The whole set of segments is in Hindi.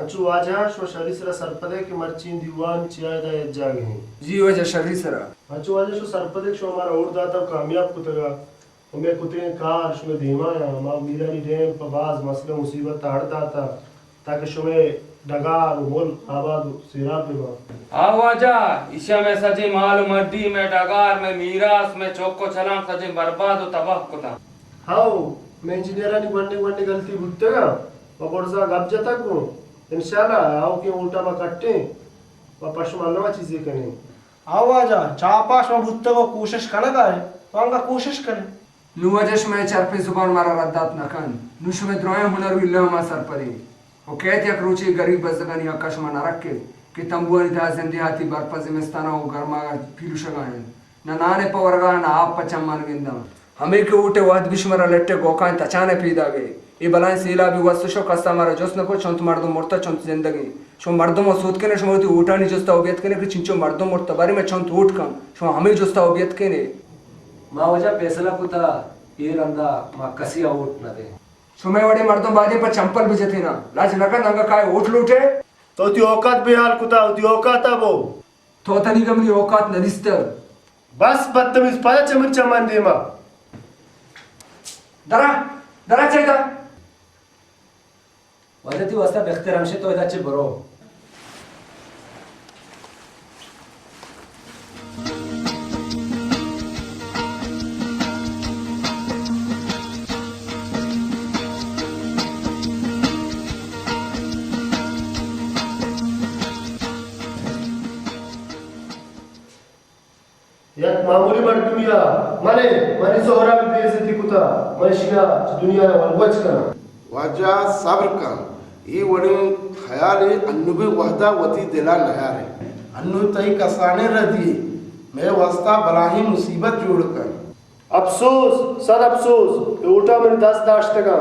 अच्छू वाजा शो शरी सरा सरपदे के मर्चीन दीवान चिया दा जागे हैं जी वजह शर्री सरा अच्छू वाजा शो सरपदे शो हमारा और दाता कामयाब कुतगा हमें कुते कार शो में धीमा या मां मीरानी डैम पबाज मसले मुसीबत ताड़ता था ताकि शो में डगार मोल आबाद सिरा पे बा आवाजा ईशा में सजे माल मड्डी में डगार में मीरास में चौको छलाम सजे बर्बाद और तबाह कुता हाउ मैं इंजीनियरानी बनने बनने गलती बुतगा वकोड़सा गप जता को इंशाल्लाह आओ के उल्टा में कट्टे वापस मालूम चीजें करें आवाजा चापास में बुत्ते को कोशिश करना का है तो अंगा कोशिश करें नुवजश में चरपे जुबान मारा रद्दात नकन नुश में द्रोए हुनर विल्ला मा सर परे ओ कहते एक रुचि गरीब बजगनी आकाश में नरक के कि तंबुअनी दा जिंदगी बरपा जिमस्ताना ओ गरमा फिलुशगायन न नाने पवरगा न आप पचम्मान विंदा हमें के उठे वाद बिशमरा लेट्टे गोकान तचाने पीदागे ये बलाएं सीला भी वस्तु शो कस्ता मारा जोस्न को चंत मर्दो मोर्ता चंत जिंदगी शो मर्दो मो सूत के ने शो मोती उठा नहीं जोस्ता ओबियत के ने कि चिंचो मर्दो मोर्ता बारी में चंत उठ कम शो हमें जोस्ता ओबियत के ने माँ वजह फैसला कुता ये रंदा माँ कसिया उठ न दे शो मैं वड़े मर्दों बाजे पर चंपल भी जथे ना लाज नका नंगा काय उठ लूटे तो ती औकात बेहाल कुता ती औकात आबो तो तनी गमनी औकात नदिस्तर बस बदतमीज पाया चमन चमन देमा दरा दरा चेदा वजह ती वस्ता बेख्तराम से तो इधर चे बरो एक मामूली मर्दुमिया माने माने सोहरा भी बेइज्जती कुता मशीना दुनिया वलवच कना वाजा सब्र का ये वणी ख्याल अन्नु भी वहदा वती दिला नया है अन्नु तई कसाने रदी मैं वस्ता बलाही मुसीबत जोड़ कर अफसोस सद अफसोस कि उल्टा मेरी 10 दाश्त तका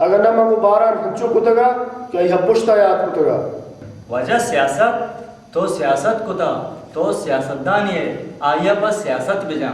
अगर ना मगो 12 हंचो कुतगा क्या यह पुश्ता याद कुतगा वजह सियासत तो सियासत कुता तो सियासतदान ये आया बस सियासत बिजा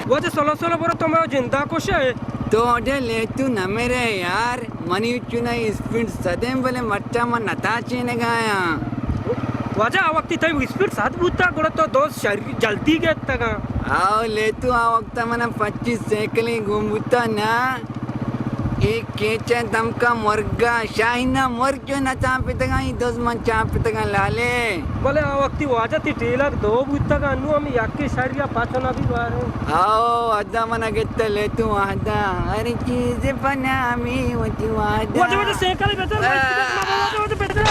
वो तो सोलो सोलो बोलो तो मैं जिंदा कुछ है तो अडे ले तू न मेरे यार मनी चुना स्पीड सदेम बोले मट्टा मन नताचे ने गाया वजह आ वक्त तय स्पीड साथ बुता गुड़ तो दोस्त शरीर जल्दी के तक आओ ले तू आ वक्त मन 25 साइकिल घूमता ना एक केचा दम का मुर्गा शाहिना मर क्यों न चापे तक ई दोस्त मन चापे तक लाले बोले आ वक्त वजह ती टेलर दो बुता का नु हम याके शरीर पाछो ना भी बार आओ अदा मन गेत ले तू आदा हर चीज बना मी वती वादा वजह वजह साइकिल बेहतर वजह बेहतर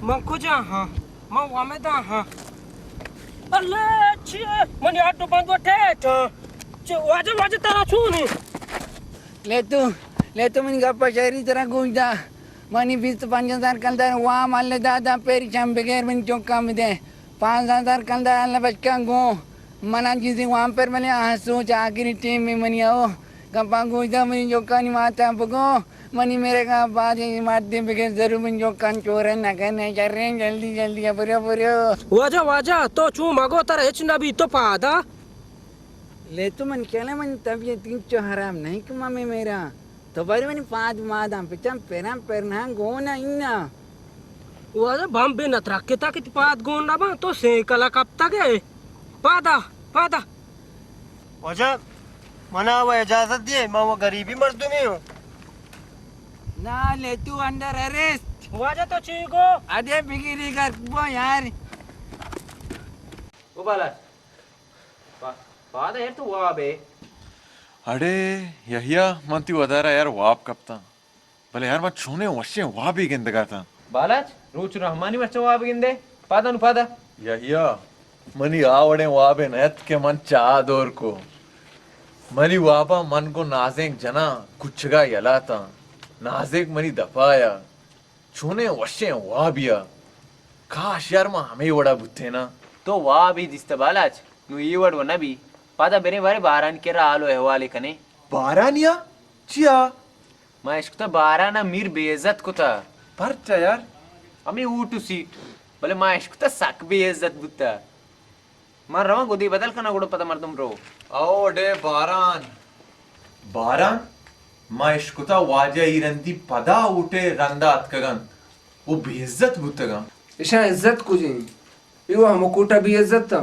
मंको जा हां मैं वामे दा हां अल्ले छी मन यार तो बंद वटे च वाजे वाजे तारा छु नी ले तू मन गप्पा शहरी तरह गूंजदा मनी 20-5000 कलदार वहाँ माले दादा पेरी शाम बगैर मन चौका में दे 5000 कलदार अल्लाह बचका गो मना जिसे वहाँ पर मैंने सोच आखिरी टीम में मनी आओ गप्पा गूंजदा मनी चौका नहीं मारता बगो मनी मेरे का बात मार दे बगैर जरूर मन चौका चोरे न करने चल रहे जल्दी जल्दी बुरे वाजा तो छु मगो तारा हेच ना भी तो पादा ले तू मन केले मन तबियत किंचो हराम नहीं कमा में मेरा तो बड़ी मनी पाद मादाम पिचम पेराम पेरना गोना इन्ना वाजा बम बे नत्रा के ताकि पाद गोन ना बा तो से कला कब तक है पादा वजह मना वो इजाजत दिए मैं वो गरीबी मर्दुमी हूं ना ले तू अंडर अरेस्ट वाजा तो चीको अरे बिगिरी कर वो यार वो बाला बात है तो वो बे अरे यहिया मंती वदारा यार वाप कप्ता भले यार मैं छूने वश्य वाप ही गिंद करता बालाज रोच रहमानी मच्चा वो गिंदे पादा नु पादा यहिया मनी आवड़े वाबे नत के मन चादोर को मनी वाबा मन को नाजेक जना कुछगा यलाता नाजेक मनी दफाया छोने वशे वाबिया काश यार मा हमें वड़ा बुत्तेना तो वा भी दिस्तबालाच नु ई वड वना भी पादा बेरे बारे बारान केरा आलो हवाले कने बारानिया चिया मा इश्क बाराना मीर बेइज्जत कुता परचा यार अमी ऊटू सीट भले मा इश्क सक बेइज्जत बुत्ता मार रवा गोदी बदल कना गुड़ पता मर तुम रो आओ डे बारान बारान मा इश्कुता वाजा इरंती पदा उठे रंदा अतकगन वो बेइज्जत बुत्तगा इशा इज्जत कुजे यो हम कोटा भी इज्जत था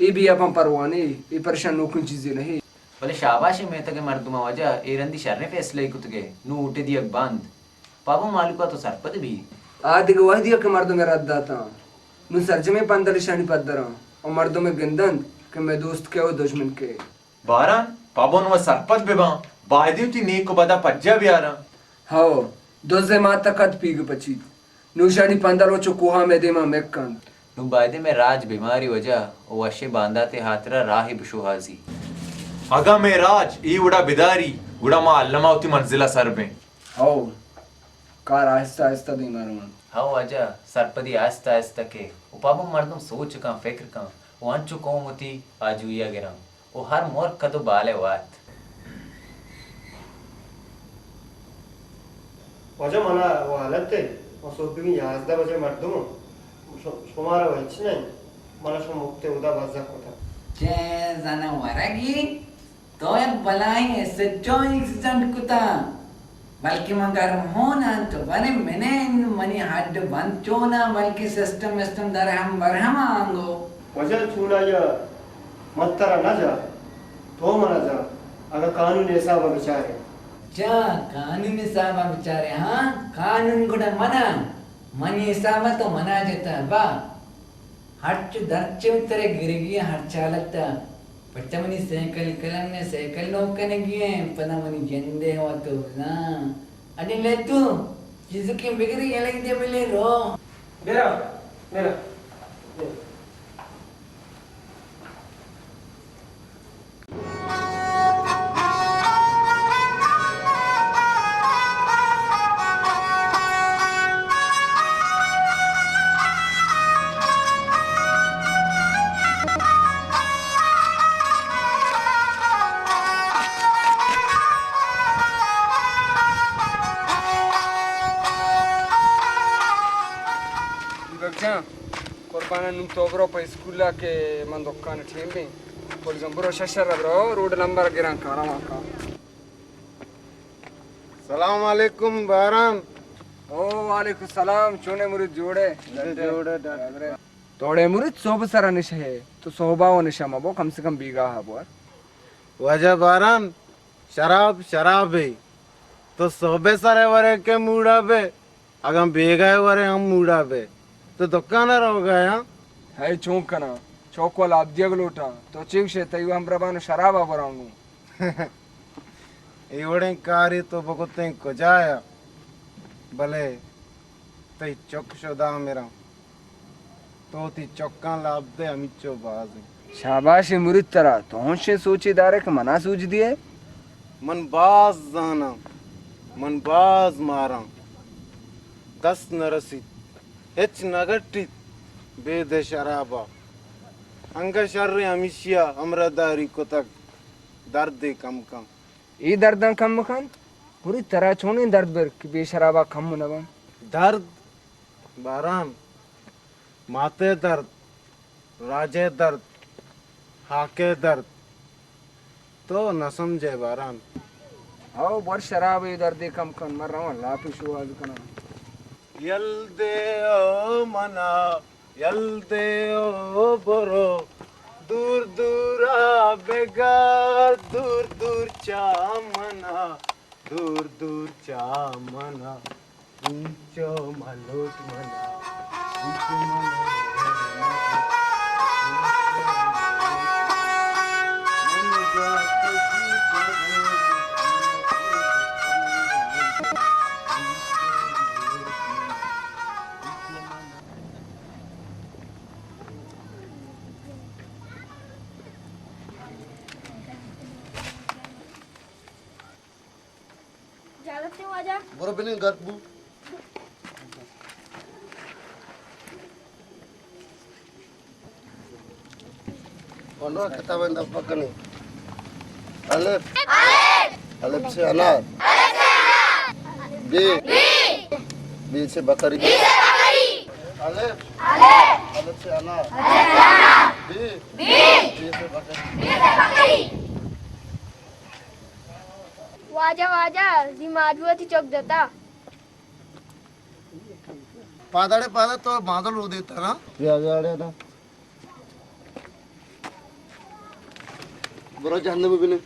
ये भी अपन परवाने ये परेशान नोकुन चीजें नहीं भले शाबाशी में तके मर्दुमा वजह एरंदी शरने फैसले कुतगे नु उठे दिया बंद पापा मालिका तो सरपद भी आदि गवाह दिया के मर्दों में रद्दा था नु सरज में पंदर शानी पद्दरा और मर्दों में गंदन के मैं दोस्त के और दुश्मन के बारान पाबोन व सरपत बेबा बायदियो ती नेक को बदा पज्जा भी आ रहा हाओ दोजे माता कद पीग पची नुशानी पंदर वो चुकोहा में देमा मेक्कन नु बायदे में राज बीमारी वजह ओ वशे बांधाते हाथरा राही बुशुहाजी अगा में राज ई उड़ा बिदारी उड़ा मा अल्लमा उती मंजिला सर में हाओ कार आहिस्ता आहिस्ता दे मारूंगा हाउ वजह सरपदी आस्ता आस्ता के उपाबो मर्दम सोच का फिक्र का वांचु कोमती आजुया गिरा ओ हर मोर कदो बाले वात वजह मना वो हालत थे और सोपी याजदा वजह मर्दुम शुमारा वच नहीं मला शो मुक्ते उदा बाजा कोता चे जाना वरगी तो एक बलाई सच्चो एक्सीडेंट कुता बल्कि मगर होना तो बने मैंने मनी हड बंचोना बल्कि सिस्टम दर हम बरहम आंगो वजह छूना या मत्तरा न जा तो मना जा अगर कानून ऐसा व विचारे चा कानून साहब बेचारे हाँ कानून गुड़ा मना मनी साहब तो मना जाता बा हट दर्चे उतरे गिर गया हट चालता पट्टमनी साइकिल कलम ने साइकिल नौकने गए पता मनी जंदे हो तो ना अरे ले तू जिसु की बिगड़ी ये लगी दे मिले रो मेरा मेरा Korbana num tobro pa skula ke man dokkan thembe por example shashara bro road number giran karama ka सलाम अलैकुम बारान ओ वालेकुम सलाम चोने मुrid जोड़े तोड़े मुrid सोब सरा निश है तो सोबाओ निशा मबो कम से कम बीघा हबोर वजह बारान शराब है तो सोबे सारे वरे के मूड़ा बे अगर बेगा वरे हम मूड़ा बे तो दुकानदार हो गया है चौक कना चौक वाला अब्दियग लोटा तो चिक से तयु हम प्रभान शराब बरांगू इवड़े कार्य तो बकुते को जाया भले तई चौक शोदा मेरा तो ती चौका लाभ दे अमिचो बाज शाबाश मुrid तरा तो से सोची दारे के मना सूझ दिए मन बाज जाना मन बाज मारा 10 नरसी हेच नगट्टी बेद शराबा अंग शर्रे अमिशिया अमरदारी को तक दर्द कम कम ई दर्द कम खान पूरी तरह छोने दर्द बर कि बेशराबा कम नवन दर्द बारान माते दर्द राजे दर्द हाके दर्द तो न समझे बारान आओ बर शराब ई दर्द कम खान मर रहा लाफी शुआज कना यल्दे ओ मना यल्दे ओ बरो दूर दूर बेगार दूर दूर चा मना दूर दूर चा मना ऊंचो मलोट मना ऊंचो वाजा बरो बिनी गरबू कौन कथा बंदा पकने अलिफ अलिफ से अनार बी बी से बकरी अलिफ अलिफ से अनार बी से बकरी वाजा वाजा जी माधुवती चौक देता पादाड़े पादा तो बादल रो देता ना यागाड़े ना बरो जानने में बिने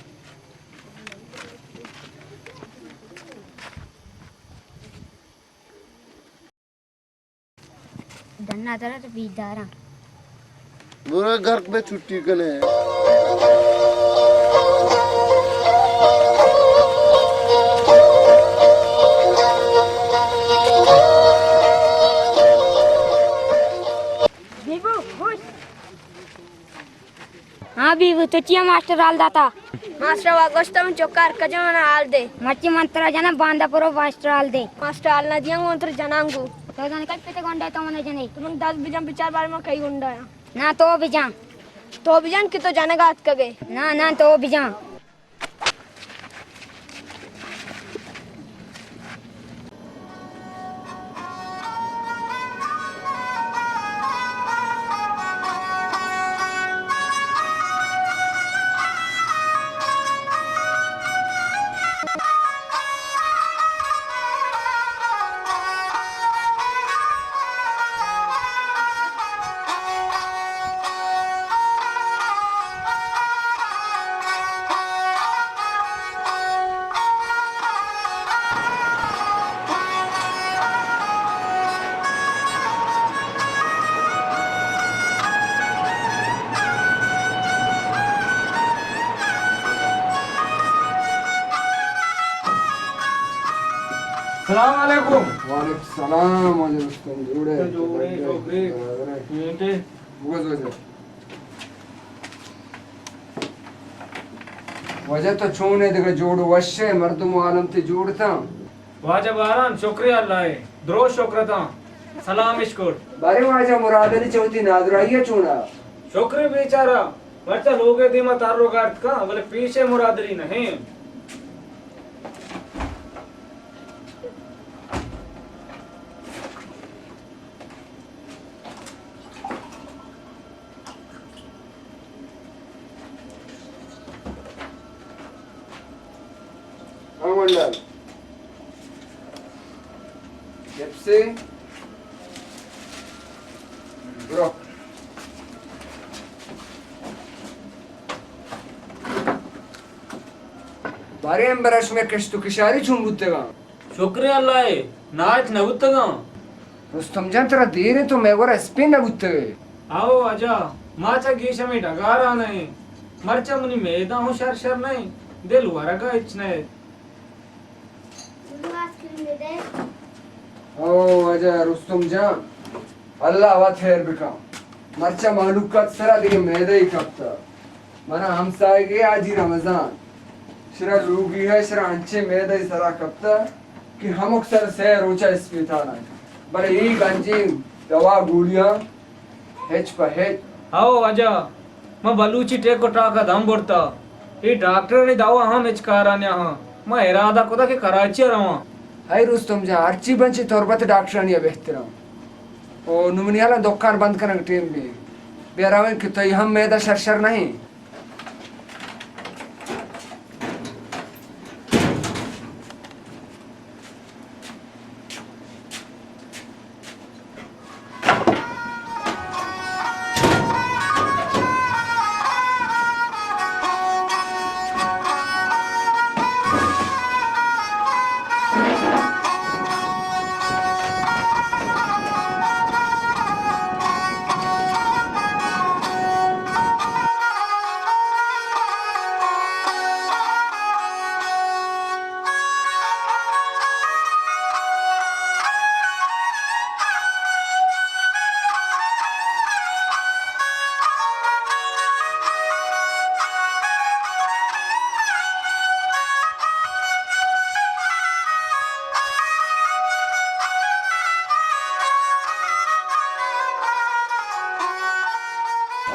धन्ना तरह तो बीदारा बुरे घर में छुट्टी कने हाँ बीबू तो चिया मास्टर हाल दाता मास्टर वागोस्ता में चौकार कजमना हाल दे मच्ची मंत्रा जना बांधा परो मास्टर हाल दे मास्टर हाल ना दिया मंत्र जनांगू तो जाने कल पेटे गोंडा तो मने जने तुम 10 बिजाम विचार बार में कई गोंडा ना तो बिजाम की तो जाने का हाथ कगे ना तो बिजाम सलाम अलैकुम वालेकुम सलाम वाले रुस्तम जोड़े ఏంటి वजह तो छोने देखो जोड़ वश्य मर्दम आलम ते जोड़ता वाजा बारान शुक्रिया अल्लाह द्रो शुक्रता सलाम इश्कुर बारे वाजा मुरादनी चौथी नादराइया चुना शुक्र बेचारा वर्ता लोगे दिमा तारो गार्त का बोले पीछे मुरादरी नहीं मंडल जब से ब्रो बारे अंबरश में कश्तु किशारी चुंबुतेगा शुक्रिया अल्लाह नाच नबुतगा रुस्तम जान तेरा देर है तो मैं गोरा स्पिन नबुतेगे आओ आजा माचा गीशा में डगारा नहीं मरचा मुनी मैदा हूँ शर नहीं दिल वरगा इचने ओ अजय रुस्तम जान अल्लाह वा खैर बिका मरचा मालूकात सरा दिए मैदे ही कपता मना हमसाए के आज ही रमजान शरा लूगी है शरा अंचे मैदे ही सरा कपता कि हम अक्सर से रोचा इस पे था ना बड़े ही गंजी दवा गोलियां हेच पर हेच आओ आजा मैं बलूची टेको टाका दम बोलता ये डॉक्टर ने दवा हम इचकारान्या हाँ मैं इरादा को था कि कराची रहा हाय रुस्तम जा अर्ची बंची तोरबत डॉक्टर ने बेहतर ओ नुमनियाला दुकान बंद करने टीम भी बेरावे कि तो हम मैदा शर नहीं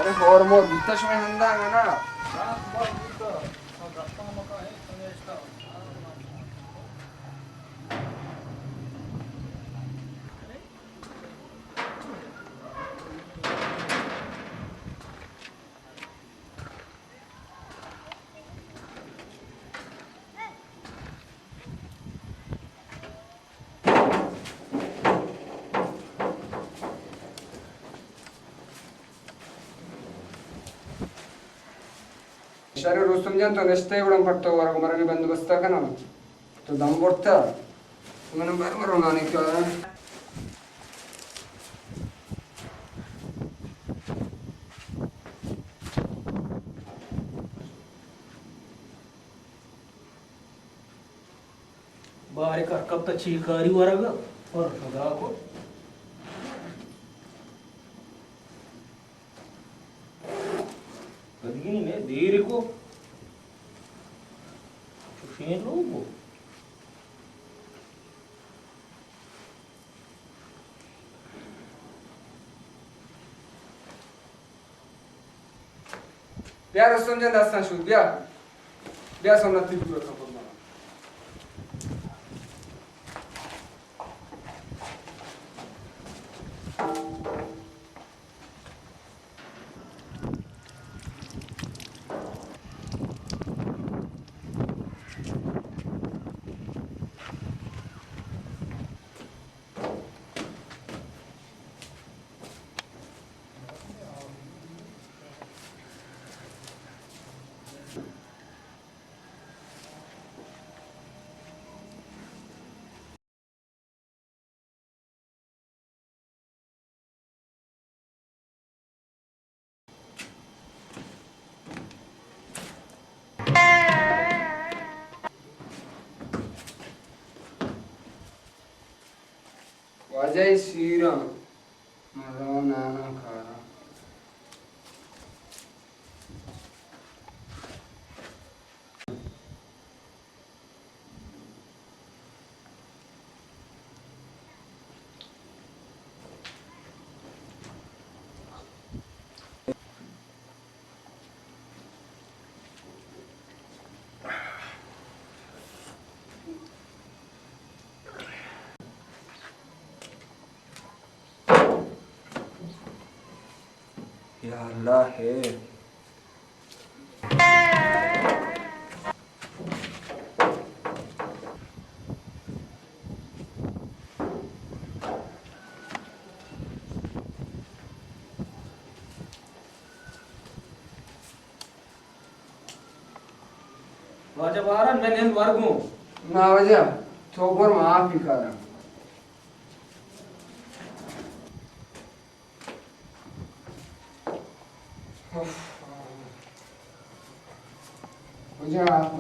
अरे और मोर बुत्तश में हंदा ना शरीर रुस्तम जान तो नष्टे इवडम पड़ता वरग मरने बंदोबस्त का ना तो दम बोलता मैंने बार उन्होंने क्या बाहर का कब तक चीकारी वरग और खुदा को कदगी ने देर को चुफेन लोगो प्यार रुस्तम जान दास्तान शुरू बिया सोमनाथ तिब्बत का पड़ना वाजय सीरा मरो नाना खारा या अल्लाह है वाजा बारन मैं नेन वर्गू ना वजह तो पर माफ ही करा वजह आप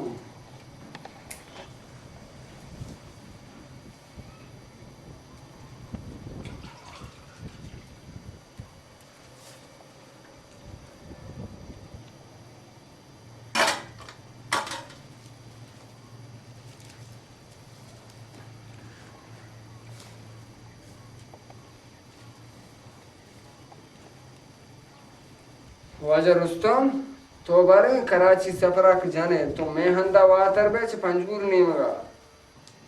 वाजा रुस्तम तो बारे कराची सफरा के जाने तो मैं हंदा वातर बेच पंजूर नहीं मगा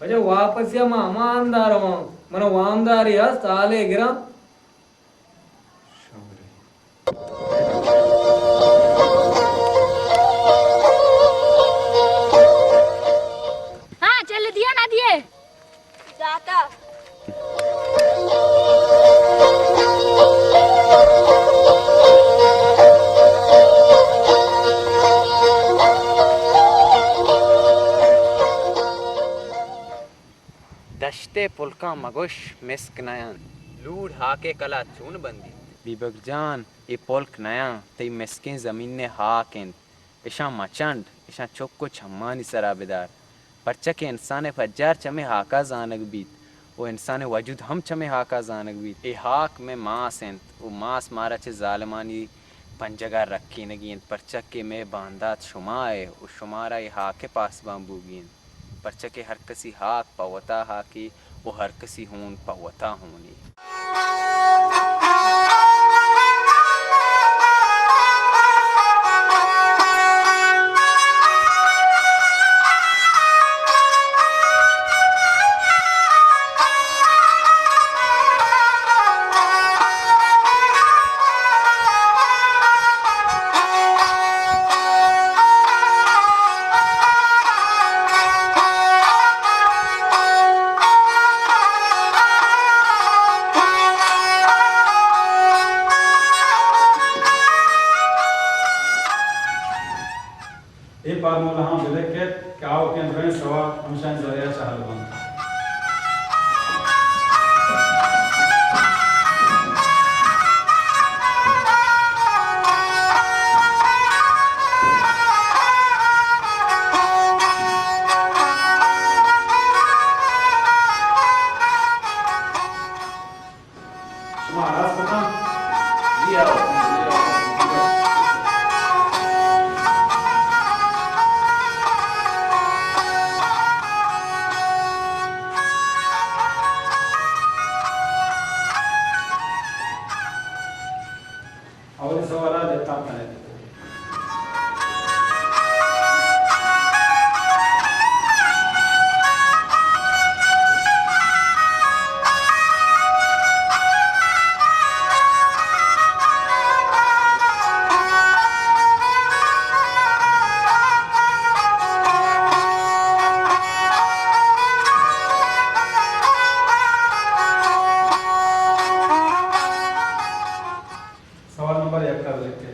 वजह वापस या मामा अंदार वहाँ मनो वामदार या साले गिरा हाँ चल दिया ना दिए जाता दश्ते पुलका मगुश मिस्क नयन लूड हाके कला चून बंदी बीबक जान ए पुल्क नया तई मिस्कें जमीन ने हाकें इशा मचंड इशा चोक्को छम्मानी सराबेदार परचा के इंसान फज्जार चमे हाका जानक बीत वो इंसान वजूद हम चमे हाका जानक बीत ए हाक में मास हैं वो मास मारा चे जालमानी पंजगा रखी नगी परचा के में बांधात शुमाए वो शुमारा ए हाके पास बांबूगीन परचा के हर कसी हाक पवता हाकी वो हर कसी हून पवता होनी फार्मूला हम बिले के काव के अंदर सवा हमशान जरिया चाहल बन और सवाल देता है सवाल नंबर 1 का लिख के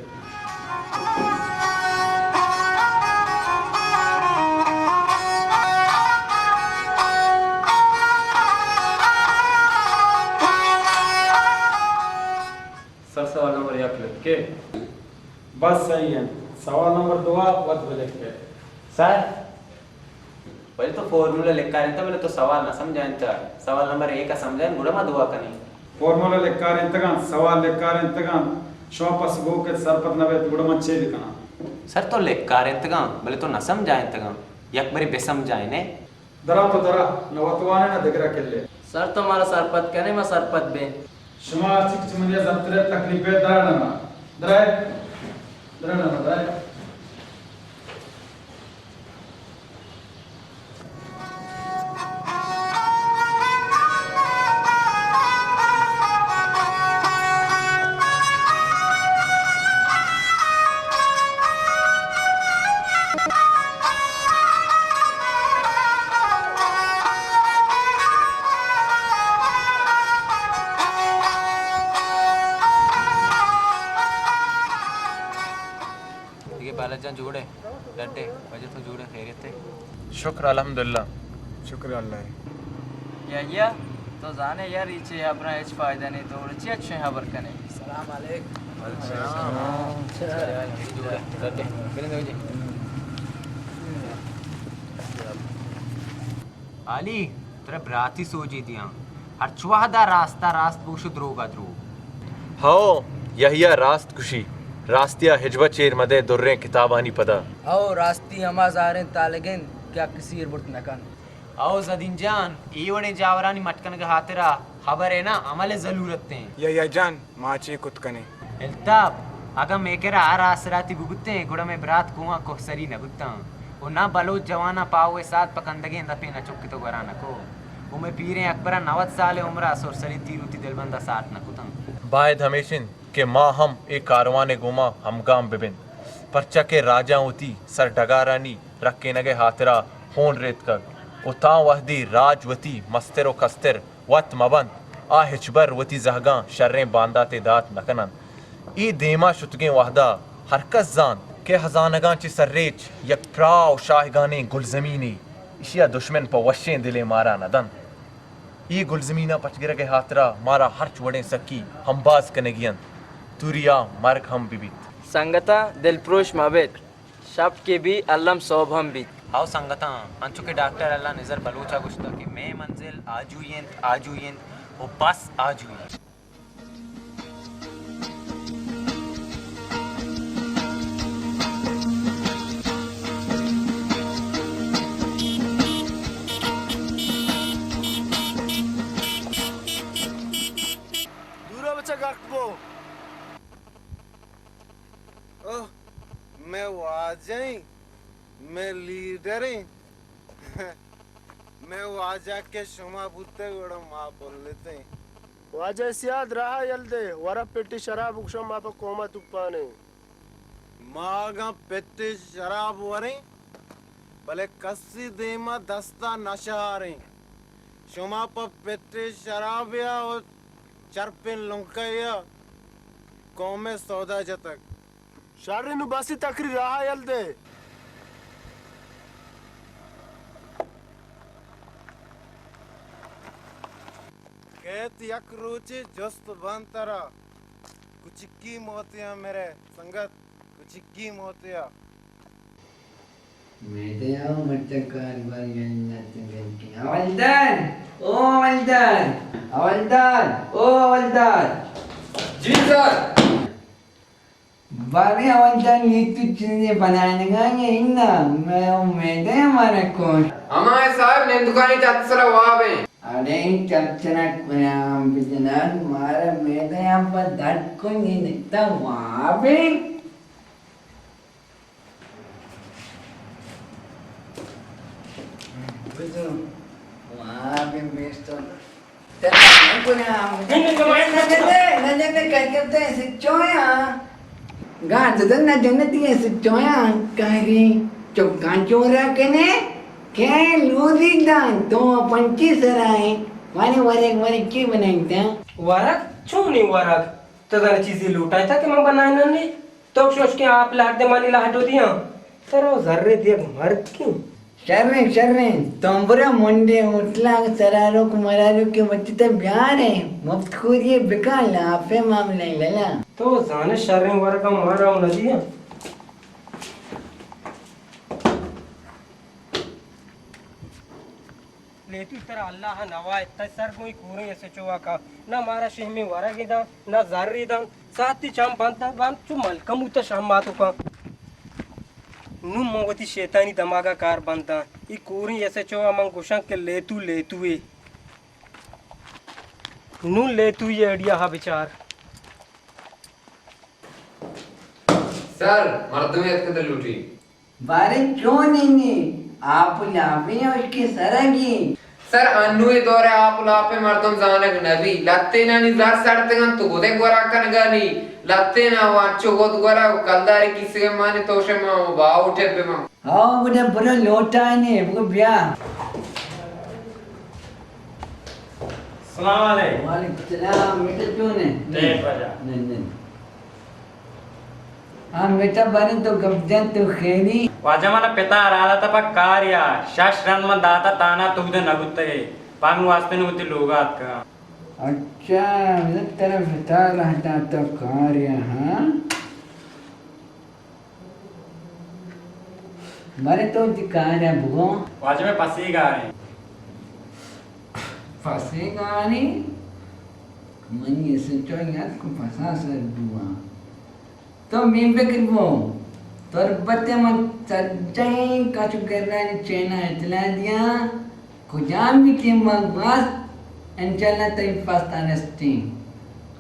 सर सवाल नंबर 1 लिख के बस सही है सवाल नंबर 2 वत लिख के सर पहले तो फॉर्मूला लिखा रहता पहले तो सवाल ना समझाएं था सवाल नंबर 1 का समझाएं गुड़ा मा दुआ कनी फॉर्मूला लिखा रहता सवाल लिखा रहता शो पस गो के सरपत नवे गुड़ा मा छे लिखना सर तो लिखा रहता भले तो ना समझाएं तगा एक बारी बेसमझाएं ने दरा तो दरा नवतवाने ना दिगरा केले सर तो हमारा सरपत कहने में सरपत बे शुमा चिक चिमनिया जंतरे तकलीफे दराना दराए बालाजान जोड़े डड्डे वजह तो जोड़े खैरियत है शुक्र अल्हम्दुलिल्लाह शुक्र अल्लाह या तो जाने यार इचे अपना एच फायदा नहीं तो अच्छे अच्छे खबर कने सलाम अलैकुम डड्डे बिन दो जी आली तेरा बराती सोची दिया हर चुवादा रास्ता रास्त बुशु द्रोगा द्रो हाओ यहिया रास्त खुशी रास्तिया हिजवा चेर मदे दुर्रे किताबानी पदा आओ रास्ती हमा जारे तालगिन क्या किसी इरबुत नकन आओ जदीन जान ईवने जावरानी मटकन के हाथरा खबर है ना अमले जरूरत हैं या जान माचे कुतकने इल्ताब अगर मेकेरा आ रासराती गुगुते गुड़ा में बरात कुआं को सरी न गुत्ता वो ना बलोच जवाना पावे साथ पकंदगे दपे न चुक्की तो गराना को वो में पीरे अकबरा 90 साल उम्र सोर सरी तीरुती दिलबंदा साथ न कुतंग बायद हमेशिन के माँ हम एक कारवाने गुमा हमगाम बिबिन परचा के राजा होती सर डगारानी रखे नगे हाथरा होन रेत कर उता वहदी राजवती मस्तिरो कस्तिर वत मबंद आ हिचबर वती जहगा शर्रें बांदाते दात नकनन ई देमा शुतगे वहदा हरकस जान के हजानगा ची सर्रेच यक प्राव शाहगाने गुलजमीनी इशिया दुश्मन पर वशें दिले मारा नदन ई गुलजमीना पचगिरा के हाथरा मारा हर्च वड़े सकी हम बाज कनेगियन तुरिया मर्क हम बिबित संगता दिलप्रोश मबेद शब के भी अल्लम सोभम भी आओ संगता अंचु के डॉक्टर अल्लाह नजर बलूचा गुश्ता कि मैं मंजिल आजुयन वो बस आजुयन दूरा बच्चा गक्को मैं वाजई मैं लीडर मैं वाजा के शुमा बुते गोड़ा माँ बोल लेते वाजा सियाद रहा यल्दे वरा पेटी शराब उक्षम माँ पर कोमा तुप्पाने मागा पेटी शराब वरे भले कस्सी देमा दस्ता नशा रे शुमा पर पेटी शराब या और चरपिन लुंकया कौमे सौदा जतक शारी नु बासी तकरी रहा यल्दे खेत यक रुचि जुस्त बंतरा कुचिक्की मोतिया मेरे संगत कुचिक्की मोतिया मेरे आओ मटकार बार गन्नत हवलदार ओ हवलदार हवलदार ओ हवलदार जी सर। बारे हवलदार ये तो चीजें बनाने का ये ना मैं हमारा कौन हमारे साहब ने दुकानी चतसरा वावे। अरे चलचना कुनाम बिजनर मारा मैं यहाँ पर दर्द को नहीं दिखता वहाँ पे वहाँ पे बेस्ट चोरा कने के लोरी दान तो पंची सराय वाने वरक की बनाईता वरक क्यों नहीं वरक तो जरा चीजें लूटा था कि मैं बनाना नहीं तो सोच के आप लाट दे मानी ला हटो दिया तेरा जर्रे दिया मर क्यों शर्रे तुम बुरा मुंडे उठला सरारो को मरारो के बच्चे तो प्यार है मुफ्त खोरिए बिका लाफे मामले लला तो जाने शर्रे वरक का मारा न दिया ले तू तेरा अल्लाह नवा इतना सर कोई कूरे ऐसे चुवा का ना मारा शेह में वरा के दान ना जर्री दान साथ ही चाम बांधता बांध चु मलकम उता शाम मातो का नु मोगती शैतानी दमागा कार बनता ई कूरे ऐसे चुवा मंग गुशंक के ले तू ए नु ले तू ये अड़िया हा विचार सर मर्दमियत के लूटी बारे क्यों नहीं आप लाफे उसके सरगी सर अन्नुए दौरे आप लापे मर्दम जानक नबी लत्ते ना नी जर सड़ते गन तो गोदे गोरा कन गानी लत्ते ना वाचो गोद गोरा कलदारी किसी के माने तोशे मा बा उठे पे मा हाँ बुरा बुरा लोटा ने वो ब्या सलाम अलैकुम वालेकुम सलाम बेटा क्यों ने देख बजा नहीं हाँ बेटा बारे तो कब्जा तो खेरी वाजमन पिता राधा तप कार्य शास्त्रन मन दाता ताना तुगदे नगुत्ते पांग वास्ते नुति लोगात का अच्छा मतलब तेरा पिता रहता तो कार्य हाँ बारे तो दिखाया भगो वाजमे पसीगा है फंसेगा नहीं मन ये सोचो यार को फंसा सर दुआ तो मैं भी करबो तोर बते मन सच्चाई काचू करना ने चेना इतला दिया कुजाम भी टीम बस एंचलना तई पास्ता नस्टी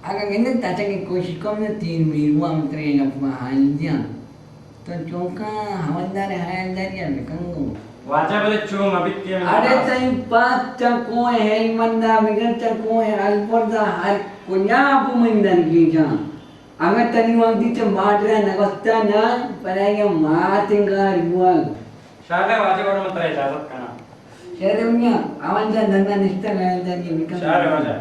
आगे गने ताचा की कोशिश कम ने 3 मिरुआ ट्रेन अपना हाल दिया तो चौका हवलदार हालदार या कंगो वाजा बले चूम अबित्य में अरे तई पाँच को है मंदा बिगड़ को है अलपर्दा हर कुन्या बुमंदन की जा अगर तनी वांगी च माडरा नगस्ता ना पराया मातिंगार बुआ शाले वाजे बड़ मंत्र इजाजत करना शरमिया आवन जा धंधा निष्ठा गया जानी बिकम शाले वाजा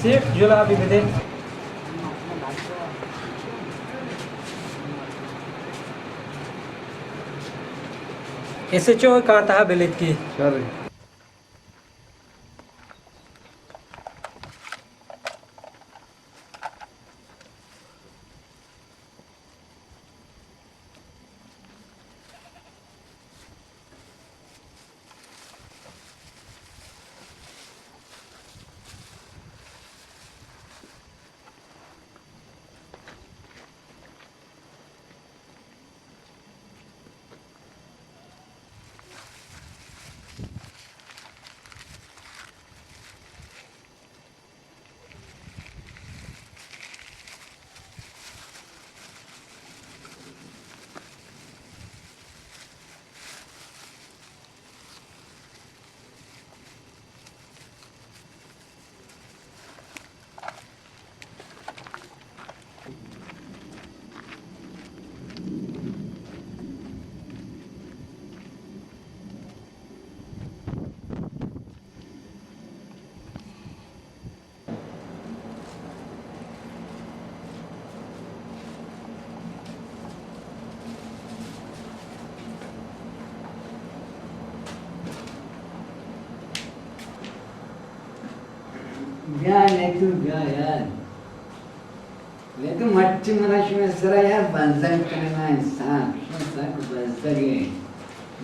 सेठ जुला भी दे ऐसे चो कहाँ था बेलेट की सर तू क्या यार ले तू मच्छी मलाश में सरा यार बंजर करना इंसान सब बंजर है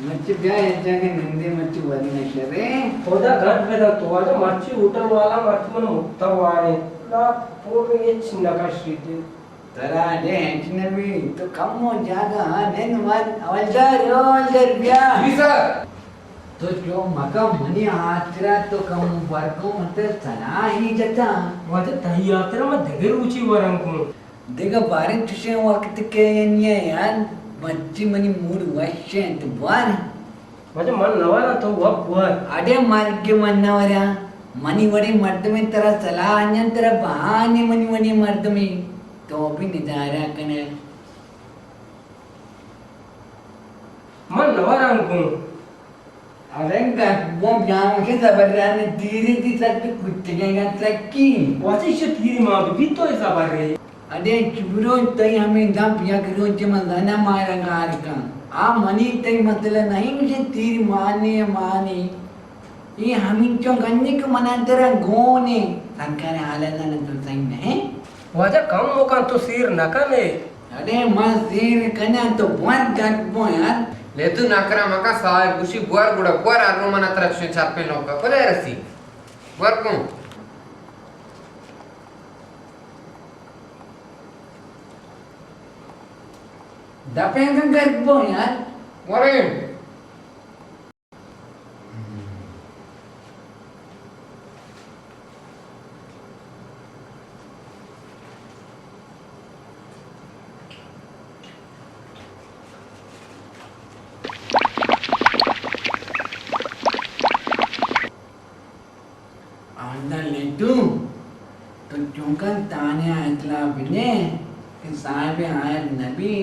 मच्छी क्या है जाके नंदे मच्छी वाली नशरे खुदा घर पे था तो आज मच्छी होटल वाला मच्छी मन मुक्ता वाले ना पूर्ण ये चिन्ह का स्ट्रीट तरा दे भी तो कम हो जाएगा नहीं वन अवलदर बिया जी सर तो जो मका मनी आचरा तो कम वर्को मत चला ही जाता वाजे तहियात्रा में देगे रुचि वरंग को देखा बारे तुझे वक्त के ये यार मच्छी मनी मूड वैसे तो बार वाजे मन नवारा तो वह बुआर अडे मार के मन नवारा मनी वड़ी मर्द में तेरा चला अन्य तेरा बहाने मनी वड़ी मर्द में तो भी निदारा कने मन नवारा को अरे वो जाम के जबरदस्ती धीरे धीरे तक कुछ जगह तक की वाचे से तीरी मां भी तो ऐसा बार रहे अरे चुरो तई हमें दम पिया करो जे मजाना मारा गार का आ मनी तई मतलब नहीं मुझे तीर माने ये हमिन चो गन्ने को मना तेरा गोने सरकार हालत ना तो सही नहीं वाजा कम मौका तो सिर न कने अरे मां सिर कना तो बहुत गट यार ले तू नाकरा मका साहेब गुशी बुआर गुड़ा बुआर आरो मना तरह से चापे लोका कोले रसी बुआर को दपेंगा गट यार मोरे तो चुंकन ताने आयतला बिने कि साहिब आयल नबी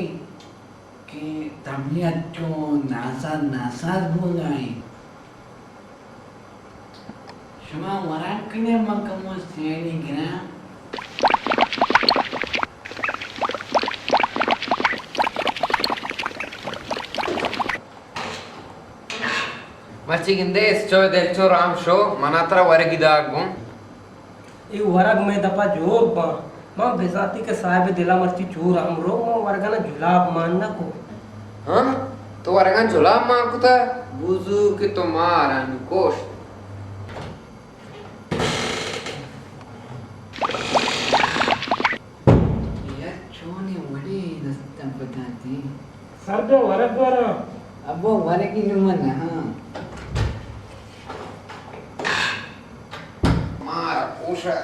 कि तबीयत जो नासाद हो गई शुमा वराक ने मकमो सेनी गिरा मच्छी गिंदे स्टो देल्चो राम शो मनात्रा वरगिदागु ये वरग में दपा जो मां बेजाती के साहिब दिला मर्ची चूर हमरो मां वरगना जुलाब मानना को हां तो वरगन जुलाब मां को था बुजू के तो मारा कोश यार छोने वड़े दस्ता बताती सर्द वरग वरा अब वो वरग की नुमन हां मारा कोशा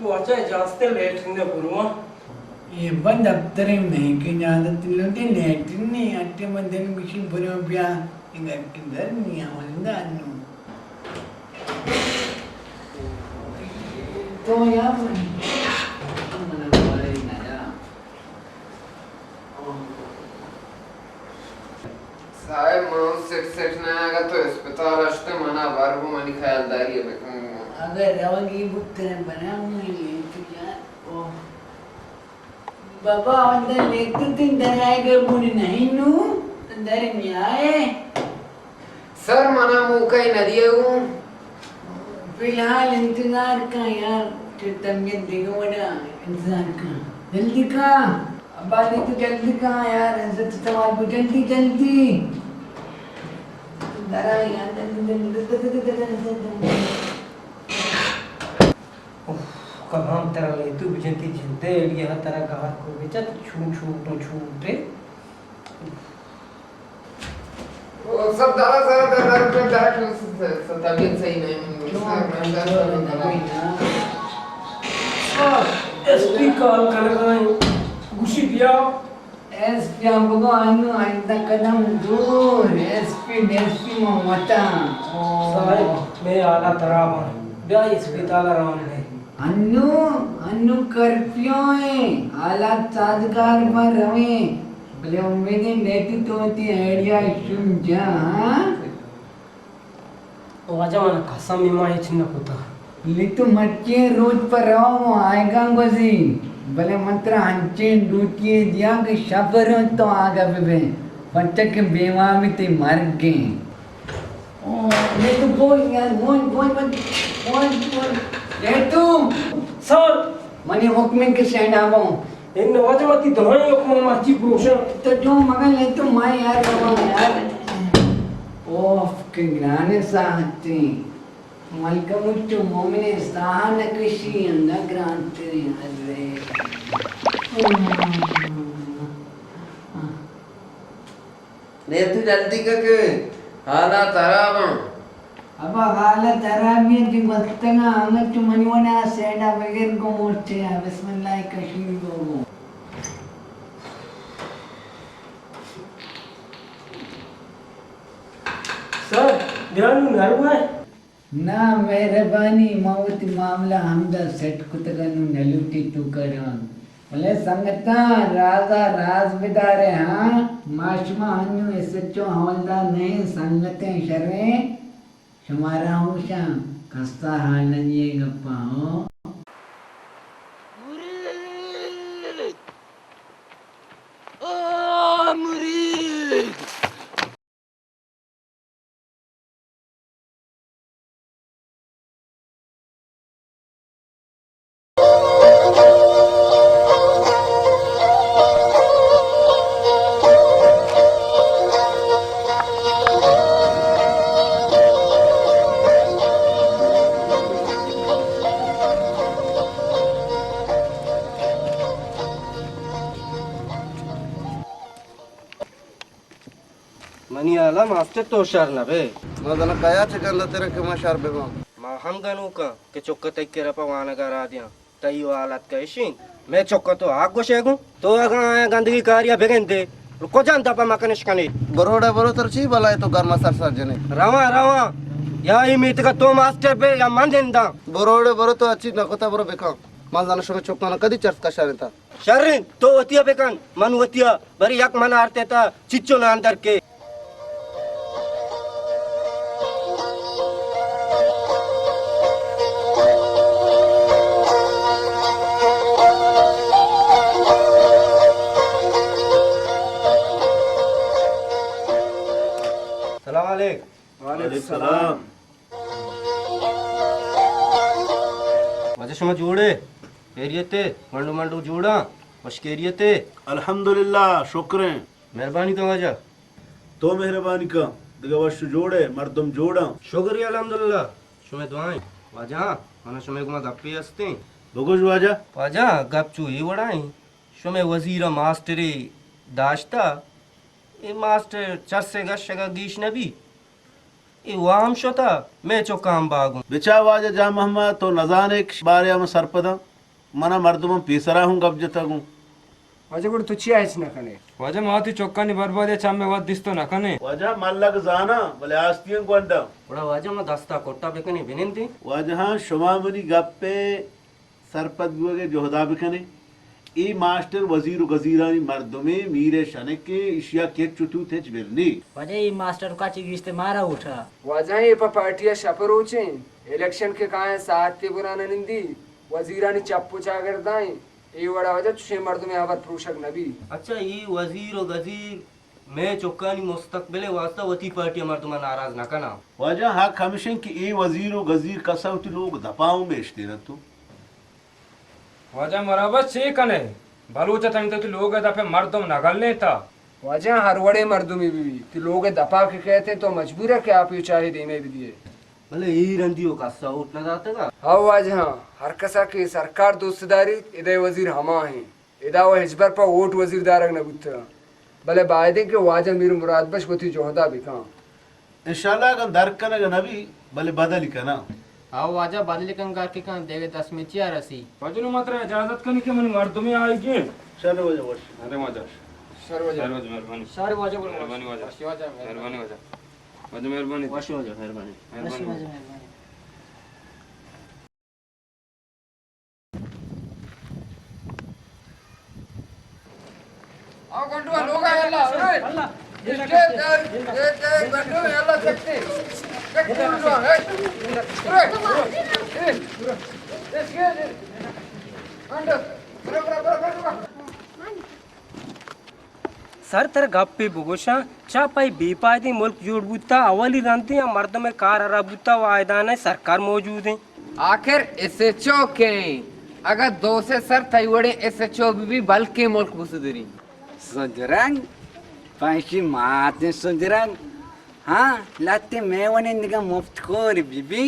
वाचा जास्ते लेट ने गुरुआ ये बंद दफ्तर में के आदत लोटे लेटिन नहीं अट्टे मदन मिशी बरो ब्या इंगर किंदर नहीं आवंदा अन्नु तो यार मन वाले नया साहेब माउस सेट ना आगा तो अस्पताल अष्टे मना बारबो मनी ख्यालदारी है अगर रवगी बुत्तर बनाऊंगी तो यार ओ बाबा अंदर लेते दिन दराएगा बुरी नहीं नु अंदर में आए सर मना मुका ही नदिया हूँ फिलहाल इंतजार का यार जो तबीयत देखो बड़ा इंतजार का जल्दी का अब आदि तो जल्दी का यार ऐसे तो सवाल को जल्दी दरा यार जल्दी कब हम तेरा ले तू बिजंती जिंदे एलिया तेरा घर को बेचा छूटे वो सब दादा सर पे डायरेक्ट तबीयत सही नहीं एसपी कॉल कर गए गुशी दिया एसपी हमको आइनो आइंदा कदम दूर एसपी ममता साहब मैं आला तराब ब्या अस्पताल राम है अन्नू कर्फ्यू है हालात साजगार पर रहे भले उम्मीदें लेती तो होती आइडिया सुन जा वाजा मन कसम इमा ये चिन्ह पुता लितु मच्चे रोज पर रहो आएगा गोजी भले मंत्र हंचे डूटिए दिया के शबर तो आगा बेबे पंचक के बेवा में ते मर गए ओ ले तू बोल यार बोल ले तू सर मनी हुक्म के स्टैंड आवो इन वाजा मती दोई हुक्म माची प्रोशन तो जो मगन ले तू मां यार बाबा यार ओफ के ज्ञाने साहती मलकमुच्चु मोमिने स्थान कृषि नग्रांति हरे ले तू जल्दी करके हाला तराब अब हाला तराब में जी वक्तना अंग चु मनिवना सेडा बगैर को मोर्चे बिस्मिल्लाह कशीर गो सर ध्यान नरवा ना मेहरबानी मौत मामला हमदा सेट कुतगनु नलुटी तू करन भले संगता राजा राज बिदारे हाँ माशमा हन्यु एसचो हवलदार नहीं संगते शर्मे शुमारा होशा कस्ता हालन ये गप्पा हो मुरीद मनी आला मास्टर तो होशियार ना बे मदन कया चिकन तेरे के मशार बेमा मा हम गनु का के चौका तक के रपा वाना करा दिया तई वालत कैशिन मैं चौका तो आग गोशेगु तो अगा गंदगी कारिया बेगंदे को जानता पा मकनिश कने बरोड़ा बरो तरची बलाय तो गर्मा सर सर जने रवा या ही मीत का तो मास्टर पे या मान देंदा बरोड़े बरो तो अच्छी नकोता बरो बेका माल शो चौका कधी चर्च का शारे था शर्रिन तो वतिया बेकन मन वतिया बरी यक मन आरते था चिच्चो ना अंदर के सलाम मजे शुमा जोड़े केरियते मंडू मंडू जोड़ा वश केरियते अल्हम्दुलिल्लाह शुक्र मेहरबानी तो वजह तो मेहरबानी का दिगवश जोड़े मर्दम जोड़ा शुक्रिया अल्हम्दुलिल्लाह शुमे दुआएं वजह मना शुमे गुमा गप्पी हस्ते बगुश वजह गप चू ही वड़ाई शुमे वजीर मास्टरी दाश्ता ये मास्टर चर्से गशगा गीश नबी ये वाम शोता मैं चौकाम बागू बिचा वाजा जा मोहम्मद तो नजाने बारे में सरपदा मना मर्दम पीसरा हूं गब्जता हूं वजह को तुची आइस न कने वजह माती चौका नि बर्बादे चामे वद दिस्तो न कने वजह मल्लक जाना भले आस्तियं गोंडा बड़ा वजह में दस्ता कोट्टा बेकनी बिनिंदी वजह शुमामनी गप्पे सरपद गुगे जोहदा बेकनी ई मास्टर वजीर गजीरानी मर्दमे मीरे शनके इशिया केक चुतू तेच बिरनी वजह ई मास्टर का चिगिस्ते मारा उठा वजह ये पार्टिया शपरोचे इलेक्शन के काहे साथी बुराना निंदी वजीरानी चप्पू चागरदाई ये बड़ा वजह छे मर्दमे हवर प्रूशक नबी अच्छा ये वजीर गजीर मैं चौकानी मुस्तकबिले वास्ता वती पार्टी मर्दमा नाराज न कना वजह हक हमेशा कि ई वजीर गजीर कसौती लोग दपाओ में इश्ते रहतो वजह मराबत से कने बलूच तन तो लोग दफे मर्दम नगलने था वजह हर वड़े मर्दमी बीवी कि लोग दपा के कहते तो मजबूर है कि आप ये चाहे देने भी दिए भले ई रंदियो का साउट न जाता का हाँ वजह हर कसा की सरकार दोस्तदारी इधे वजीर हमा है इदा वो हिजबर पर वोट वजीरदार न बुत्ता भले बायदे के वाजा मीर मुराद बश वती जोहदा बिका इंशाल्लाह का दरकन नबी भले बदल कना आओ वाजा बदल कंगार के कान देवे 10 में चिया रसी वजह मात्र इजाजत करने के मन मर्दमी आएगी चलो वजह वश अरे वजह सर वजह मेहरबानी सारे वजह मेहरबानी वजह मेहरबानी वजह मेहरबानी वश वजह मेहरबानी मेहरबानी आओ गंडुआ लोग आए अल्लाह अल्लाह ये गंडुआ अल्लाह सकते सर तर गप्पे बुगोशा चा पाई बेपायदी मुल्क जोड़ बुता अवली रंती या मर्द में कार हरा बुता वायदान है सरकार मौजूद है आखिर एसएचओ के अगर 2 से सर तैवड़े एसएचओ भी बल्कि मुल्क बुसुदरी सुजरंग पैसी माते सुजरंग हाँ लाते मैं वने निका मुफ्त खोर बीबी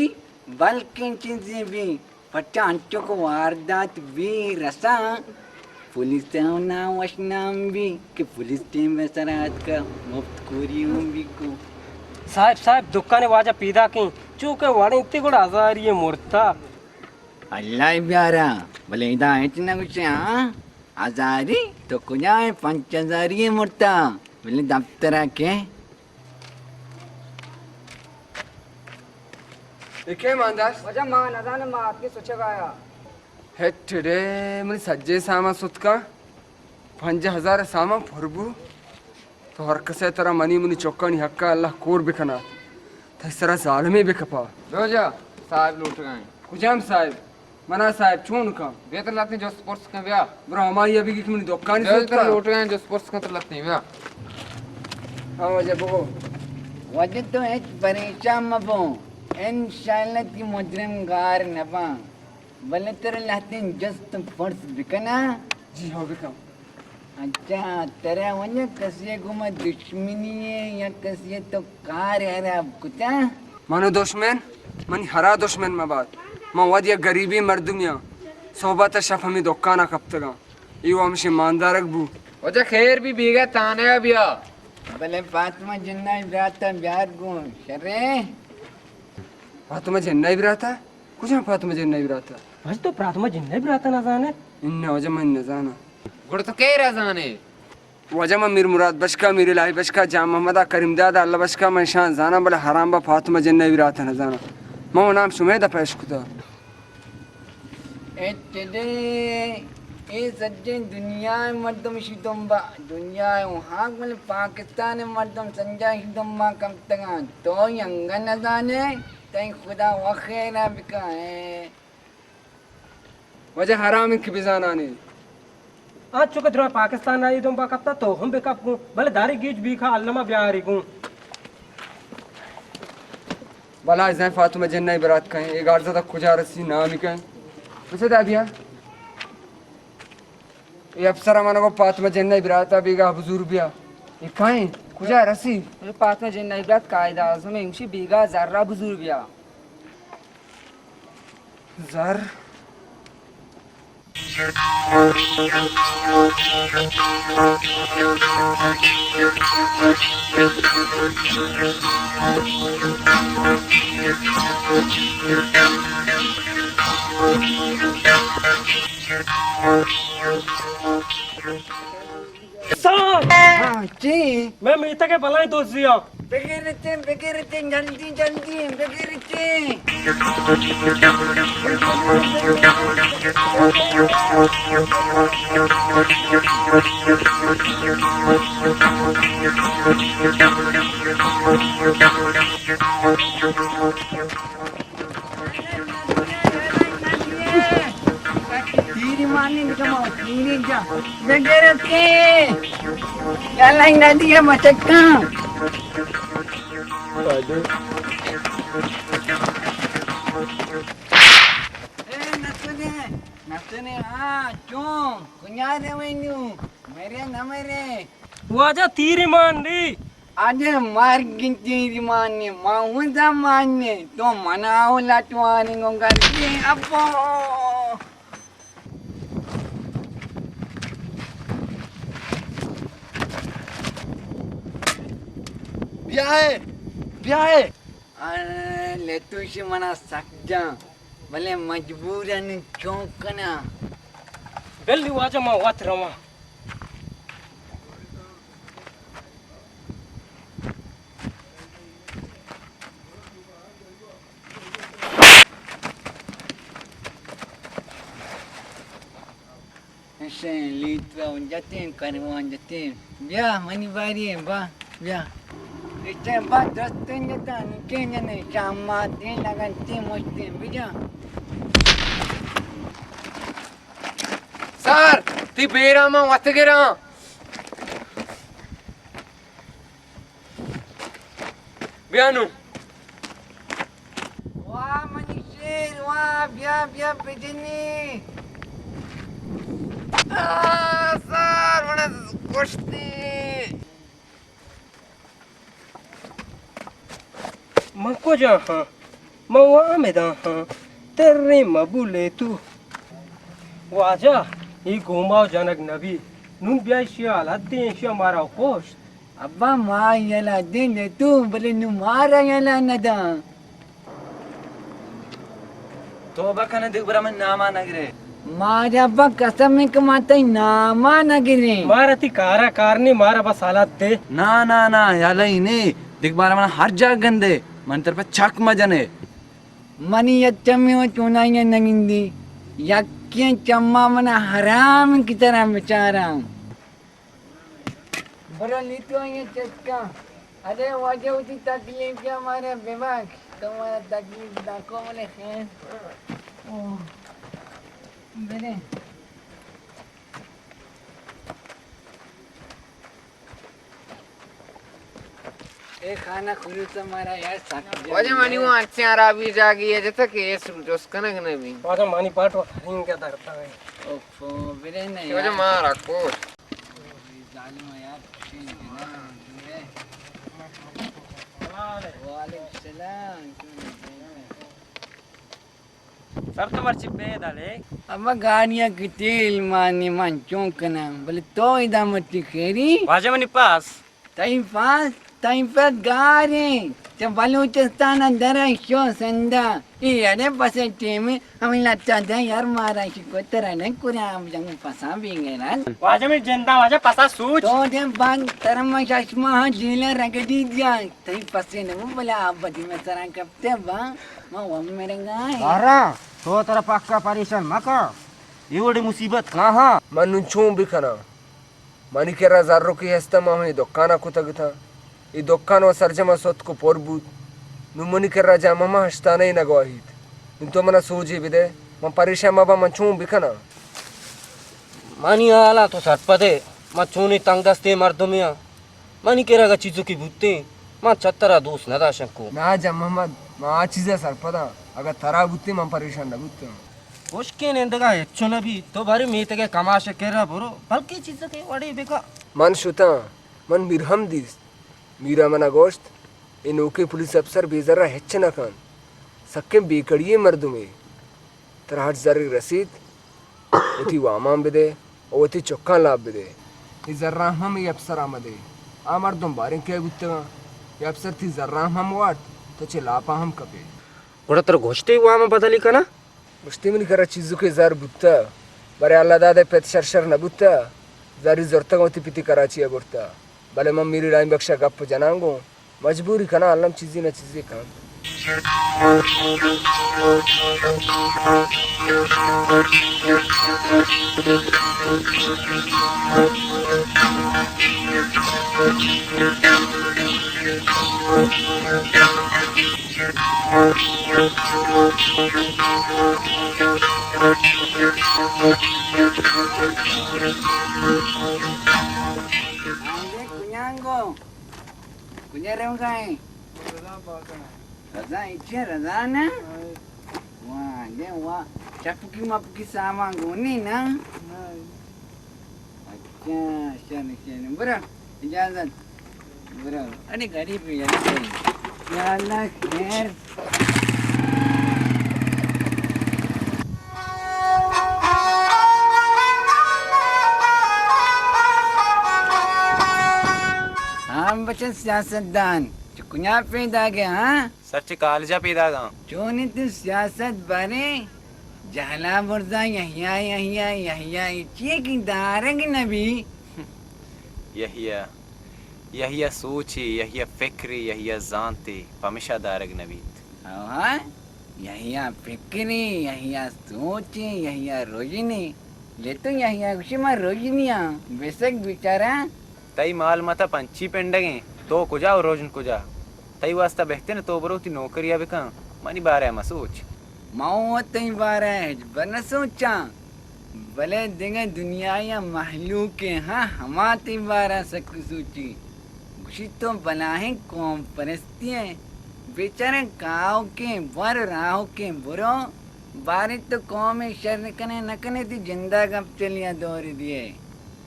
बल्कि चीजें भी पट्टा अंचों को वारदात भी रसा पुलिस ना वशनाम भी कि पुलिस टीम में सराहत का मुफ्त खोरी हूँ भी को साहब दुकाने वाजा पीदा की चूके वाड़े इतने गुड़ आजार ये मुर्ता अल्लाह प्यारा भले इधर इतना कुछ हाँ आजारी तो कुछ है 5000 ये मुर्ता भले दफ्तर के इके मानदास वजह मां नजाने मां आपके सोचेगा आया हेटरे मन सज्जे सामा सुतका 5000 सामा फरबू तो हर कसे तरह मनी मुनी चौका नहीं हक्का अल्लाह कोर बिखना तसरा जालमे बिकपा रोजा साहब लूट गए कुजाम साहब मना साहब चून का बेहतर लगते जो स्पोर्ट्स का ब्याह ब्रो हमारी अभी की मुनी दुकान बेहतर लूट गए जो स्पोर्ट्स का तो लगते हैं ब्याह हां वजह बगो वजह तो है परेशान मबो इंशाल्लाह की मुजरिम गार नबा भले तेरे लाते जस्ट फर्स्ट बिकना जी हो बिकम अच्छा तेरा वजह कसिए गुमा दुश्मनी है या कसिए तो कार है रे अब कुछ मानो दुश्मन मन हरा दुश्मन में बात मैं वदिया गरीबी मर्दुमिया सोबत शफ हमें दुकाना कब तक यो हमसे ईमानदार बू वजह खैर भी बीगा ताने बिया भले फातिमा जिन्ना इब्राता प्यार गो शरे फातिमा जिन्ना इब्राता कुछ हम फातिमा जिन्ना इब्राता बस तो प्राथमा जिन्ना इब्राता ना जाने इन्ने वजह मन न जाना गुड़ तो कह रहा जाने वजह में मीर मुराद बशका मीर लाई बशका जाम मोहम्मदा करीम दादा अल्लाह बशका मैं शान जाना बले हराम बा फातिमा जिन्ना इब्राता न जाना मैं नाम सुमेदा पेश कुदा ए चले ए सज्जे दुनिया मर्दम शिदम्बा दुनिया वहाँ मल पाकिस्तान मर्दम संजय शिदम्बा कम तक तो यंगा न जाने तई खुदा वखेरा बिका है वजह हराम की बिजाना ने आज चुके द्रोह पाकिस्तान आई तुम बाकता तो हम बेकअप को भले दारी गीज भी खा अल्लामा ब्यारी को भला इज़ फातिमा जिन्ना इब्रात कहें एक आर्ज़ा तक खुजा रसी नाम ही कहें वैसे दाबिया ये अफसर मानो को फातिमा जिन्ना इब्रात बीगा बुजुर्ग बिया ये कहें खुजा रसी ये फातिमा जिन्ना इब्रात कायदा आज़म में इंशी बीगा जर्रा बुजुर्ग बिया जर हाँ जी मैं मीता के भलाई दोस्त दिया बेगेरते जल्दी जल्दी बेगेरते तीरी मारने निकमा तीरी जा बेगेरते क्या लाइन नदी है मचक्का नसने हाँ क्यों कुन्यारे वैन्यू मेरे न मेरे वाजा तीरी मान दी आज मार गिनती मान्य माऊदा मान्य तो मनाओ लटवानी करके अपो ब्याह अरे ले तू इसे मना सकता भले मजबूरन क्यों कना गल्ली वाजा मां वात रवा ऐसे लीटवा जाते हैं करवान जाते हैं ब्याह मनी बारी है बा ब्याह Este ba dostun jatan kenjane chamma din laganti mosti bija. Sir, ti beerama watgira. Bianu. Wah manisir, wah biar begini. Sir, mana kushti. Mako jaha, mawa medaha, terre mabule tu. Wajah, ये घुमाओ जनक नबी nun biaisha aladin sha mara kost Abba ma yala din tu beli nu mara yala nada. तोबा करने देख बरा मैं नामा नगरे Mara abba कसम में कमाते नामा नगरे. मारा ती कारा कारनी मारा बस हालत दे ना ना ना याला इने देख बारा मन हर जगह गंदे मन तेरे पे छक मजने Mani yachami wa chunaya nagindi. Yakin chamma mana haram की तरह बेचारा. बड़ा लीतो ये चटका. अरे वजह उसी तकलीफ क्या हमारे बेबाक. तुम्हारा तकलीफ दाखो बोले खैर. ओह. बेरे. एक खाना खुली तुम्हारा यार साथ. वजह मानी वो अच्छे आराबी जागी है जैसे कि ये सुजोस कनक ने भी वाजा मानी पाट वा खरीन क्या दरता है ओफो बेरे नहीं. वजह मारा को जालिम यार. वालेकुम सलाम. सर तुम्हारे चिप्पे डाले अब गाड़ियाँ की तेल मानी मान चौंकना बोले तो इधर मत खेरी वजह मनी पास टाइम पास गाड़ी जब बलूचिस्तान अंदर शो संदा ये अरे बस टीम हमें लगता है यार मारा कि कोई तरह नहीं कुरिया हम जंग फंसा भी गए ना वाजा में जिंदा वाजा पसा सूच तो दिन बाद तरम चश्मा जिले रगड़ी दिया तई पसे ने वो बोला आप बदी में तरह कपते बा मैं वो मेरे गाय अरे तो तेरा पक्का परेशान मका ये बड़ी मुसीबत कहाँ मनु छू बिखना मनी केरा ज़र्रो की हस्ता माहनी दुकाना कुतगता ಈ ದೊಕ್ಕಾನೋ ಸರ್ಜಮ ಸೊತ್ಕು ಪೋರ್ಬೂತ್ ನುಮ್ಮನಿ ಕೆರ್ರ ಜಾಮಮ ಹಸ್ತಾನೆ ನಗವಾಹಿತ್ ನಿಂತೋ ಮನ ಸೋಜಿ ಬಿದೆ ಮ ಪರೇಶಾನ್ ಬಾಬಾ ಮಂಚೂ ಬಿಖನ मानी आला तो सरपदे मा चूनी तंगस्ते मर्दमिया मानी केरागा चीजों की भूते मा चत्तरा दोस्त नदा शक्को ना जा मोहम्मद मा चीज़े सरपदा अगर तरा बुत्ती म परेशान न बुत्ते उसके नेंदगा ಹೆಚ್ಚು ನಬಿ तो बारी मीते के कमाशे केरा बरो बल्कि चीजों के वड़ी बेका मन शुता मन मिरहम दिस मीरा मना गोश्त इन ओके पुलिस अफसर बेजरा ಹೆಚ್ಚನ खान सक्के बेकड़िए मर्दू में तरहट जरी रसीद उठी वामाम बिदे और उठी चौका लाभ बिदे ये जर्रा हम ये अफसर आमदे आ मर्दों बारिंग क्या गुत्तेगा ये अफसर थी जर्रा हम वाट तो चलापा हम कपे बड़ा तर घोषते हुआ में बदली कना मुश्ती में करा चीज़ों के जार बुत्ता बरे अल्लाह दादे पेट शर न बुत्ता जारी जोरता गौती पिती कराची है बुत्ता भले मम मेरी लाइन बख्शा गप जनांगो मजबूरी कना अल्लाह चीज़ी न चीज़ी काम Punya renggai. Raza ichi raza na. Wah, dia wah. Capuki mapuki sama guni na. अच्छा चल बरा इजाजत बरा अरे गरीब है या अल्लाह खैर हम बच्चे सियासतदान चुकुnya पैदा गया हाँ सच कालजा पैदा गा चोनी तो सियासत बारे जहला बुर्दा यहिया इच्छे की दारंग नबी यहिया सोची यहिया फिक्री यहिया जानती पमिशा दारग नबीत हाँ यहिया फिक्री यहिया सोची यहिया रोजनी ले तो यहिया कुछ मार रोजनिया बेशक बेचारा तई माल मता पंची पेंडगे तो कुजा और रोजन कुजा तई वास्ता बहते न तो बरोती नौकरिया बिका मनी बारे में सोच माओ तई बारे बन सोचा भले देंगे दुनिया या महलूक के हाँ हमारी बारा सक सोची खुशी तो बना है कौम परस्ती है बेचारे गाँव के बर राह के बुरो बारी तो कौम शर कने न कने थी जिंदा गप चलिया दौर दिए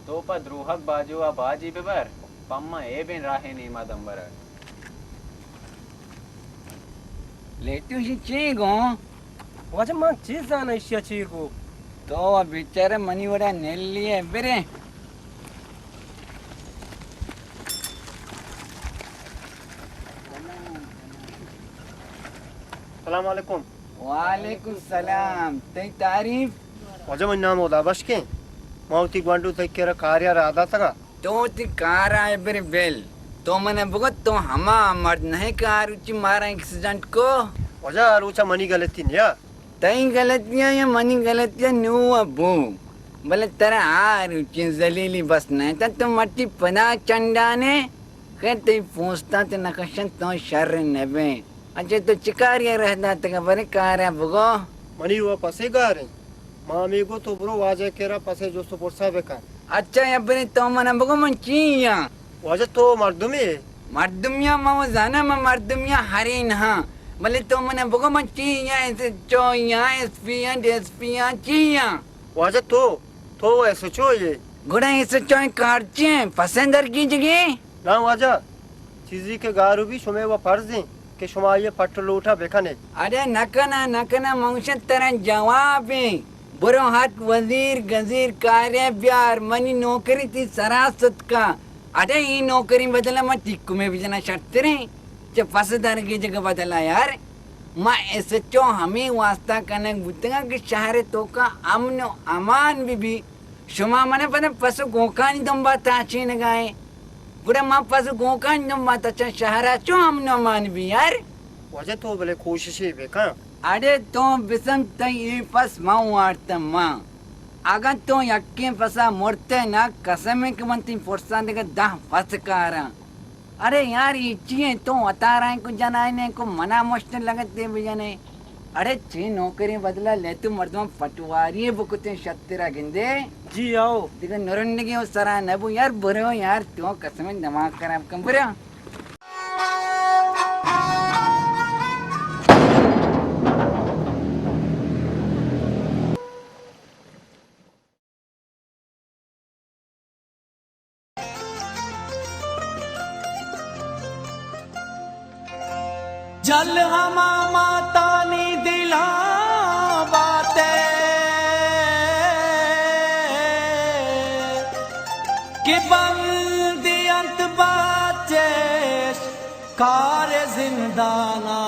तो पर द्रोहक बाजुआ बाजी बेबर पम्मा ए बिन राहे नीमा दंबर लेटू सी चीगो वजह मां चीज जाना इश्या चीगो तो बेचारे मनी वड़ा नेली है बेरे सलाम अलैकुम। वालेकुम सलाम तई तारीफ वजह मन नाम होदा बस के मौती ग्वांडू तक के कार्य रादा तका तो ती कार आए बेरे बेल तो मने भगत तो हमा मर्द नहीं कार उची मारा एक्सीडेंट को वजह आलूचा मनी गलती नहीं या तई गलतियां या मनी गलतियां न्यू अबू भले तेरा आर उची जलीली बस नहीं था तो मट्टी पना चंडाने के तई पूछता ते नकशन तो शर नबे अच्छा तो चिकारिया रहता तक बरे कार है भगो मनी हुआ पसे गारे मामी को तो ब्रो वाजे केरा पसे जो सो पोसा बेका अच्छा या बरे तो मने भगो मन चिया वजह तो मर्दुमी मर्दुमिया माओ जाना मैं मर्दुमिया हरीन हाँ भले तो मने भगो मन चिया ऐसे चोया एसपिया चिया वजह तो ऐसे चो ये गुड़ा ऐसे चोय कारचे पसंदर की जगह ना वजह चीजी के गारू भी शुमे वो फर्ज है कि शुमा ये पट्टल उठा बेखने अरे नकना मंगशत तरह जवाब है बुरो हाथ वजीर गजीर कार्य प्यार मनी नौकरी थी सरासत का अरे ये नौकरी बदला मैं टिक्कू में भी जना शर्त रहे जब फसदार की जगह बदला यार माँ ऐसे चो हमें वास्ता करने बुतंगा कि शहर तो का अमन अमान भी शुमा मने पने पसु गोकानी दम बात आची न गाए गुड़ा माँ पसु गोकानी दम बात अच्छा शहर चो अमन अमान भी यार वजह तो भले कोशिश ही बेका अरे तो बिसम तई पस माऊ आर्ता माँ अगर तो यक्के पसा मोड़ते ना कसम के बनती फुर्सा देगा दाह फस कारा अरे यार ये चीज़ तो बता रहे को जनाए ने को मना मुश्किल लगते भी जने अरे ची नौकरी बदला ले तू मर्दों पटवारी बुकते शत्तरा गिंदे जी आओ देखो नरंड के उस तरह नबू यार बुरे हो यार तो कसम दिमाग खराब कम बुरे जल हमा माता नी दिला बाते कि बंदी अंत बाचे कार जिंदाना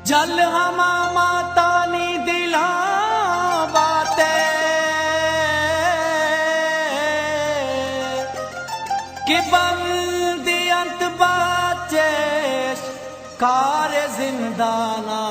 जल हमा माता नी दिला बाते कि बंदी अंत बाचे कार जिंदाना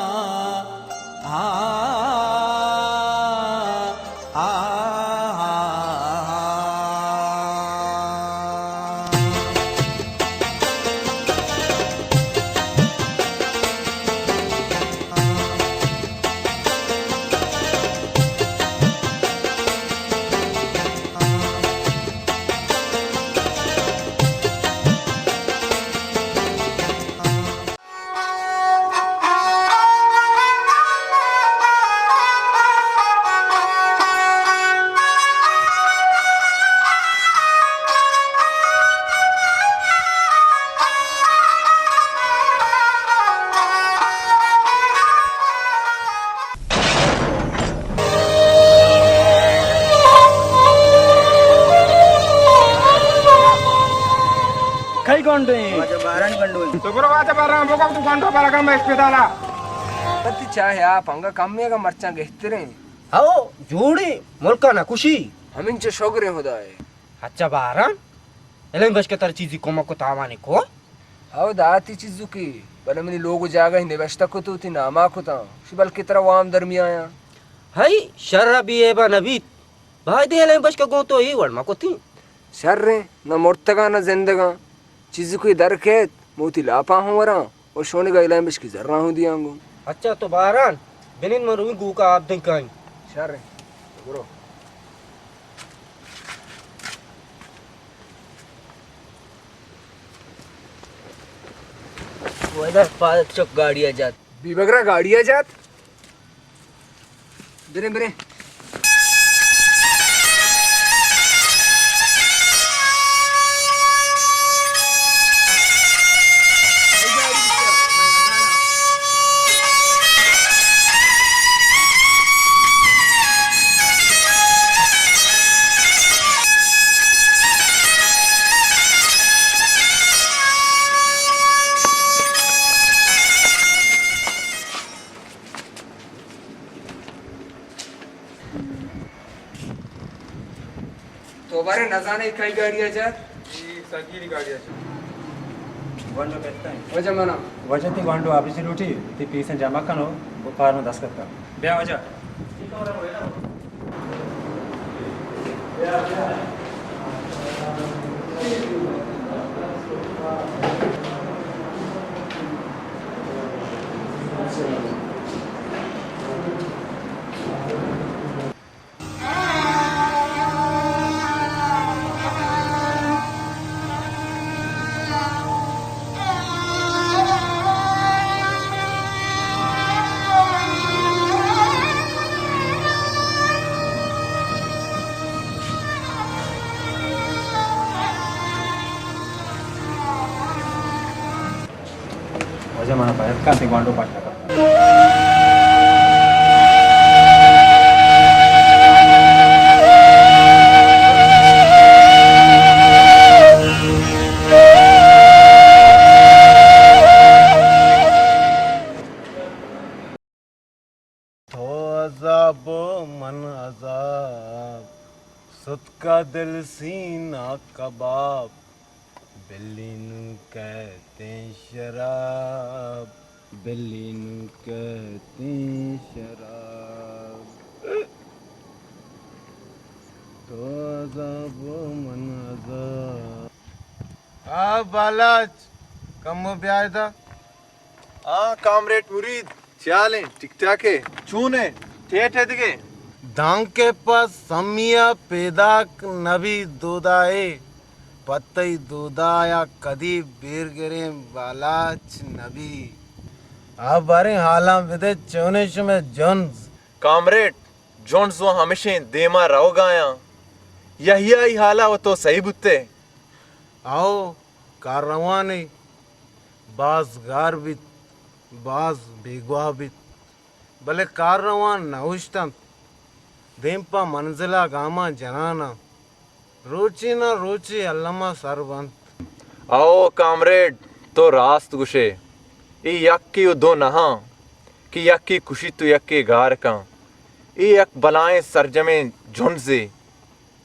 कई गोंडे पति चाहे आप हंगा कम्मे का मर्चा गहतरे आओ जोड़ी मुल्का ना खुशी हम इन शोगरे होदा है अच्छा बारन एलें बस के तर चीज़ी कोमा को तावाने को आओ दाती चीज़ू की बल मनी लोग जागा हिंदे बस्ता को तो थी नामा को ता शिबल की तरह वाम दरमियाया हाय शर्रा भी है बा नबी भाई दे एलें बस के गो तो ही वर्मा को थी शर रे न मोर्तगा न जिंदगा चीज़ू की दर खेत मोती लापा हूँ वरा और शोने का इलाम बिश की जर्रा हूँ दियांगो अच्छा तो बारान बिनिन मरुई गु का आप दिन काई शर रे गुरो वो इधर पालक चौक गाड़ियाँ जात बीबगरा गाड़ियाँ जात बिरे बिरे तो बारे न जाने कई गाड़ियाँ जात सगीरी गाड़ियाँ वंडो कहता है वजह मना वजह थी वंडो आप इसी रोटी ती पीसे जमा कनो वो पार में 10 करता ब्याह वजह वजह mana पाया का ती वंडो पाट लगा तो अजाबो मन अजाब सुत का दिल सीना कबाब बिल्ली नू कहते शराब बिल्ली नू कहते शराब तो अजाबो मन अजाब आ बालाज कम ब्याज था कामरेड मुरीद चालें टिक टाके चूने ठेठ दिगे दांग के पास समिया पैदा नबी दूदाए पत्तई दूदाया कदी बीर गिरे बालाच नबी आप बारे हाला विदे चौनेश में जोन्स कामरेड जोन्स वो हमेशा देमा रहो गाया यही आई हाला वो तो सही बुत्ते आओ कारवानी बाज गार बित बाज बेगवा बित भले कारवान नहुश्तन देंपा मंजिला गामा जनाना रोची ना रोची अल्लामा सरबंत आओ कामरेड तो रास्त गुशे ई यक्की दो नहा कि यक्की खुशी तो यक्के गार का ई यक बलाएं सरजमे झुंडजे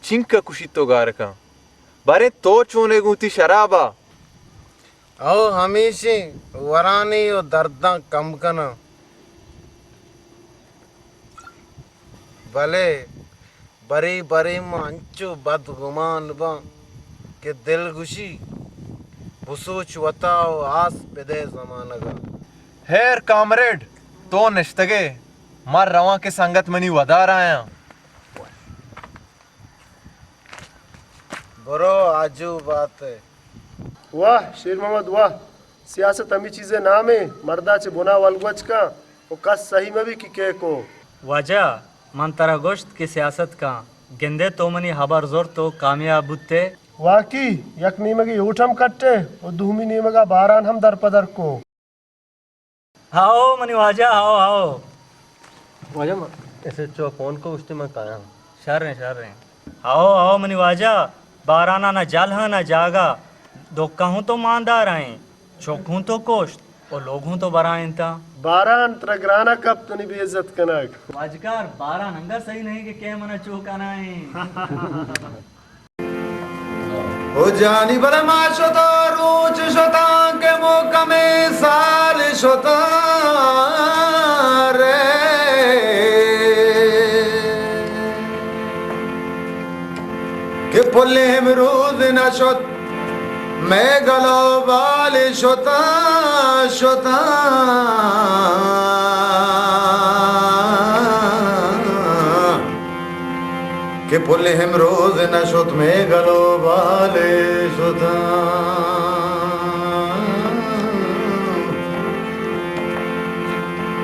चिंका खुशी तो गार का बारे तो चोने गुती शराबा आओ हमेशे वरानी और दर्दा कम कना भले बरी बरी मंचो बदगुमान बा के दिल गुशी बुसूच वताओ आस पेदे जमाना का हेर कामरेड तो निश्तगे मर रवा के संगत मनी वदार आया बरो आजू बात है वाह शेर मोहम्मद वाह सियासत हमी चीजें नाम है मर्दा चे बुना वलगवच का वो कस सही में भी की को वजह मन तरा गोश्त की सियासत का गेंदे तो मनी हबर जोर तो कामयाब बुत्ते वाकी यक नीमे की ऊठम कट्टे और दूमी नीमे का बारान हम दर पदर को हाओ मनी वजह हाओ हाओ वजह ऐसे चो फोन को उस्ते में काया शर रहे हाओ हाओ मनी वजह बाराना ना जल है ना जागा दोक्का हूँ तो मानदार आए चौक हूँ तो कोश्त और लोग हूँ तो बराइन था बारान त्रगराना कब तो नहीं बेइज्जत कनक वाजकार 12 नंगा सही नहीं कि क्या मना चौकाना है ओ जानी बड़े माशो तो रूच शोता के मौका में साल शोता रे के पुल्ले हम रोज न शोत मैं गलो बाल शोता शोता के पुल्ले हम रोज न शोत में गलो बाल शोता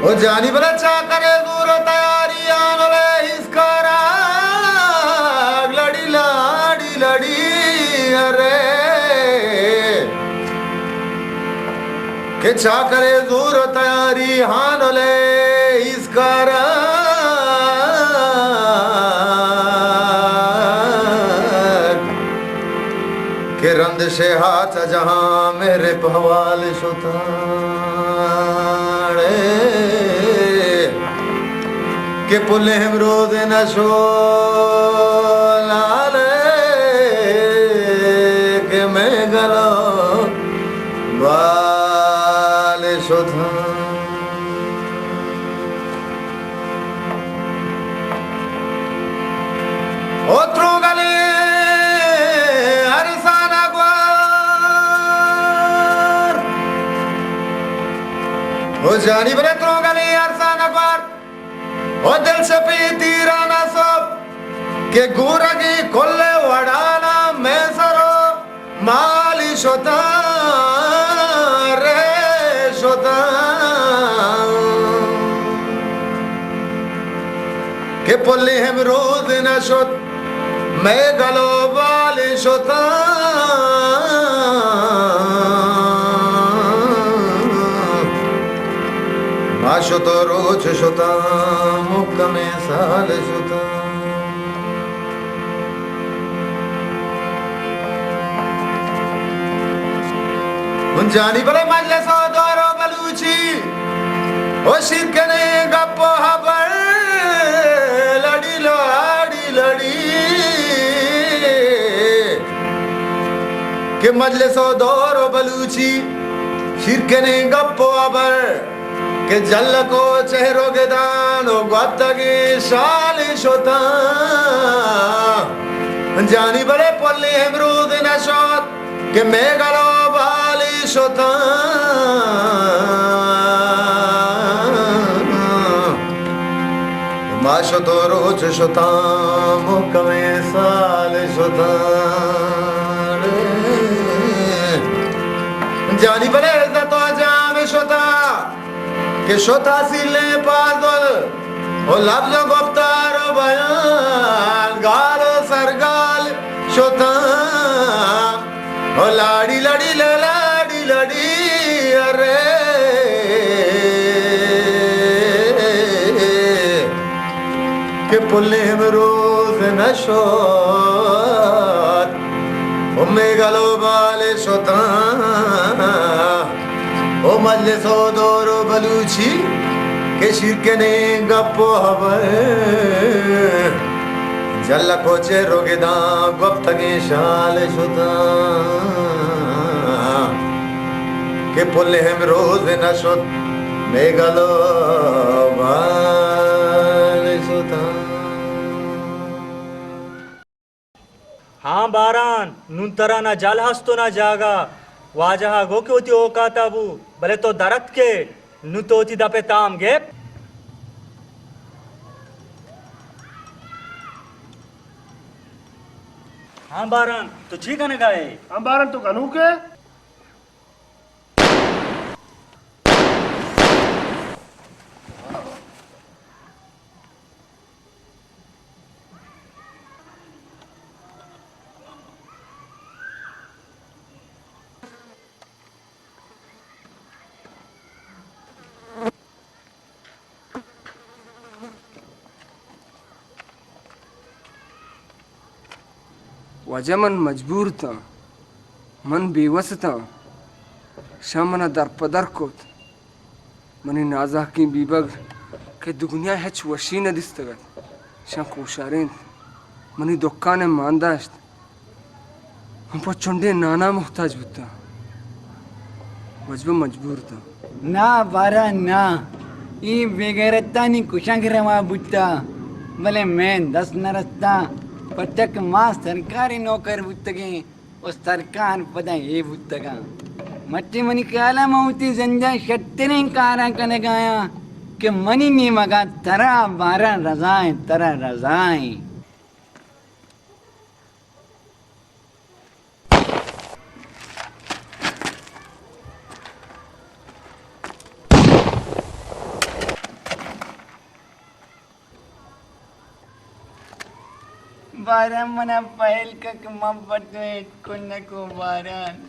ओ जानी बला चा करे दूर तैयारी आनले इसका राग लड़ी लाड़ी लड़ी अरे के चा करे दूर तैयारी हानले इसका के रंद से हाथ जहां मेरे पहवाल शुता के पुले हम रोज न शो लाले के मैं गलो वाले शुता ओत्रो गले अरसाना ग्वार ओ जानी बरे त्रो गले अरसाना ग्वार ओ दिल से पीती राना सब के गुरगी कोल्ले वडाना मैं सरो माली शोता रे शोता के पुल्ली हम रोज न शोत मैं गलो वाली शोता माशो तो रोज शोता मुक्का में साल शोता जानी बड़े मजले सो दोरो बलूची ओ शिरकने गप्पो हबर लड़ी लाड़ी लड़ी के मजले सो दोरो बलूची शिरकने गप्पो हबर के जल को चेहरो के दानो गत्तगी शाल शोता जानी बड़े पल्ली अमरूद नशोत के मेघलो बाली शोता माशो तो रोज शोता मुकमे साल शोता जानी बड़े तो जाम शोता के शोता सिले पादल ओ लफ्ज गुफ्तार बयान गाल सरगाल शोता ओ लाड़ी लड़ी लाड़ी लड़ी अरे के पुल्ले में रोज नशोत ओ मेघलो बाले शोता ओ मजले सो दोरो बलूची के शिरकने गप्पो हबर जल्ला कोचे रोगेदा गुप्तगे शाल शुदा के पुल्ले हम रोज नशोत मेघलो बाल शुदा हाँ बारान नुंतरा ना जाल हस्तो ना जागा वाजहा गोके होती ओ काताबू भले तो दरत के नु तो होती दपे ताम गे हाँ बारन तो ठीक है ना गाए हाँ बारन तो कनू के वजह मन मजबूर था मन बेवस था शा मना दरपदर कोत मनी नाजा की बीबग के दुनिया हेच वशी न दिस्तगत शा कोशारें मनी दुकान मानदाश्त हम चुंडे नाना मुहताज बुता मजबूर मजबूर था ना बारा ना ई बेगैरता नी कुशंग रवा बुता भले मैं 10 नरस्ता पटक मां सरकारी नौकर बुतगे और सरकार पदा ये बुतगा मट्टी मनी काला मौती जंजा शत्तरे कारा कने गाया कि मनी नी मगा तरा 12 रजाएं तरा रजाएं बारह मना पहल कक मोहब्बत में को न को बारह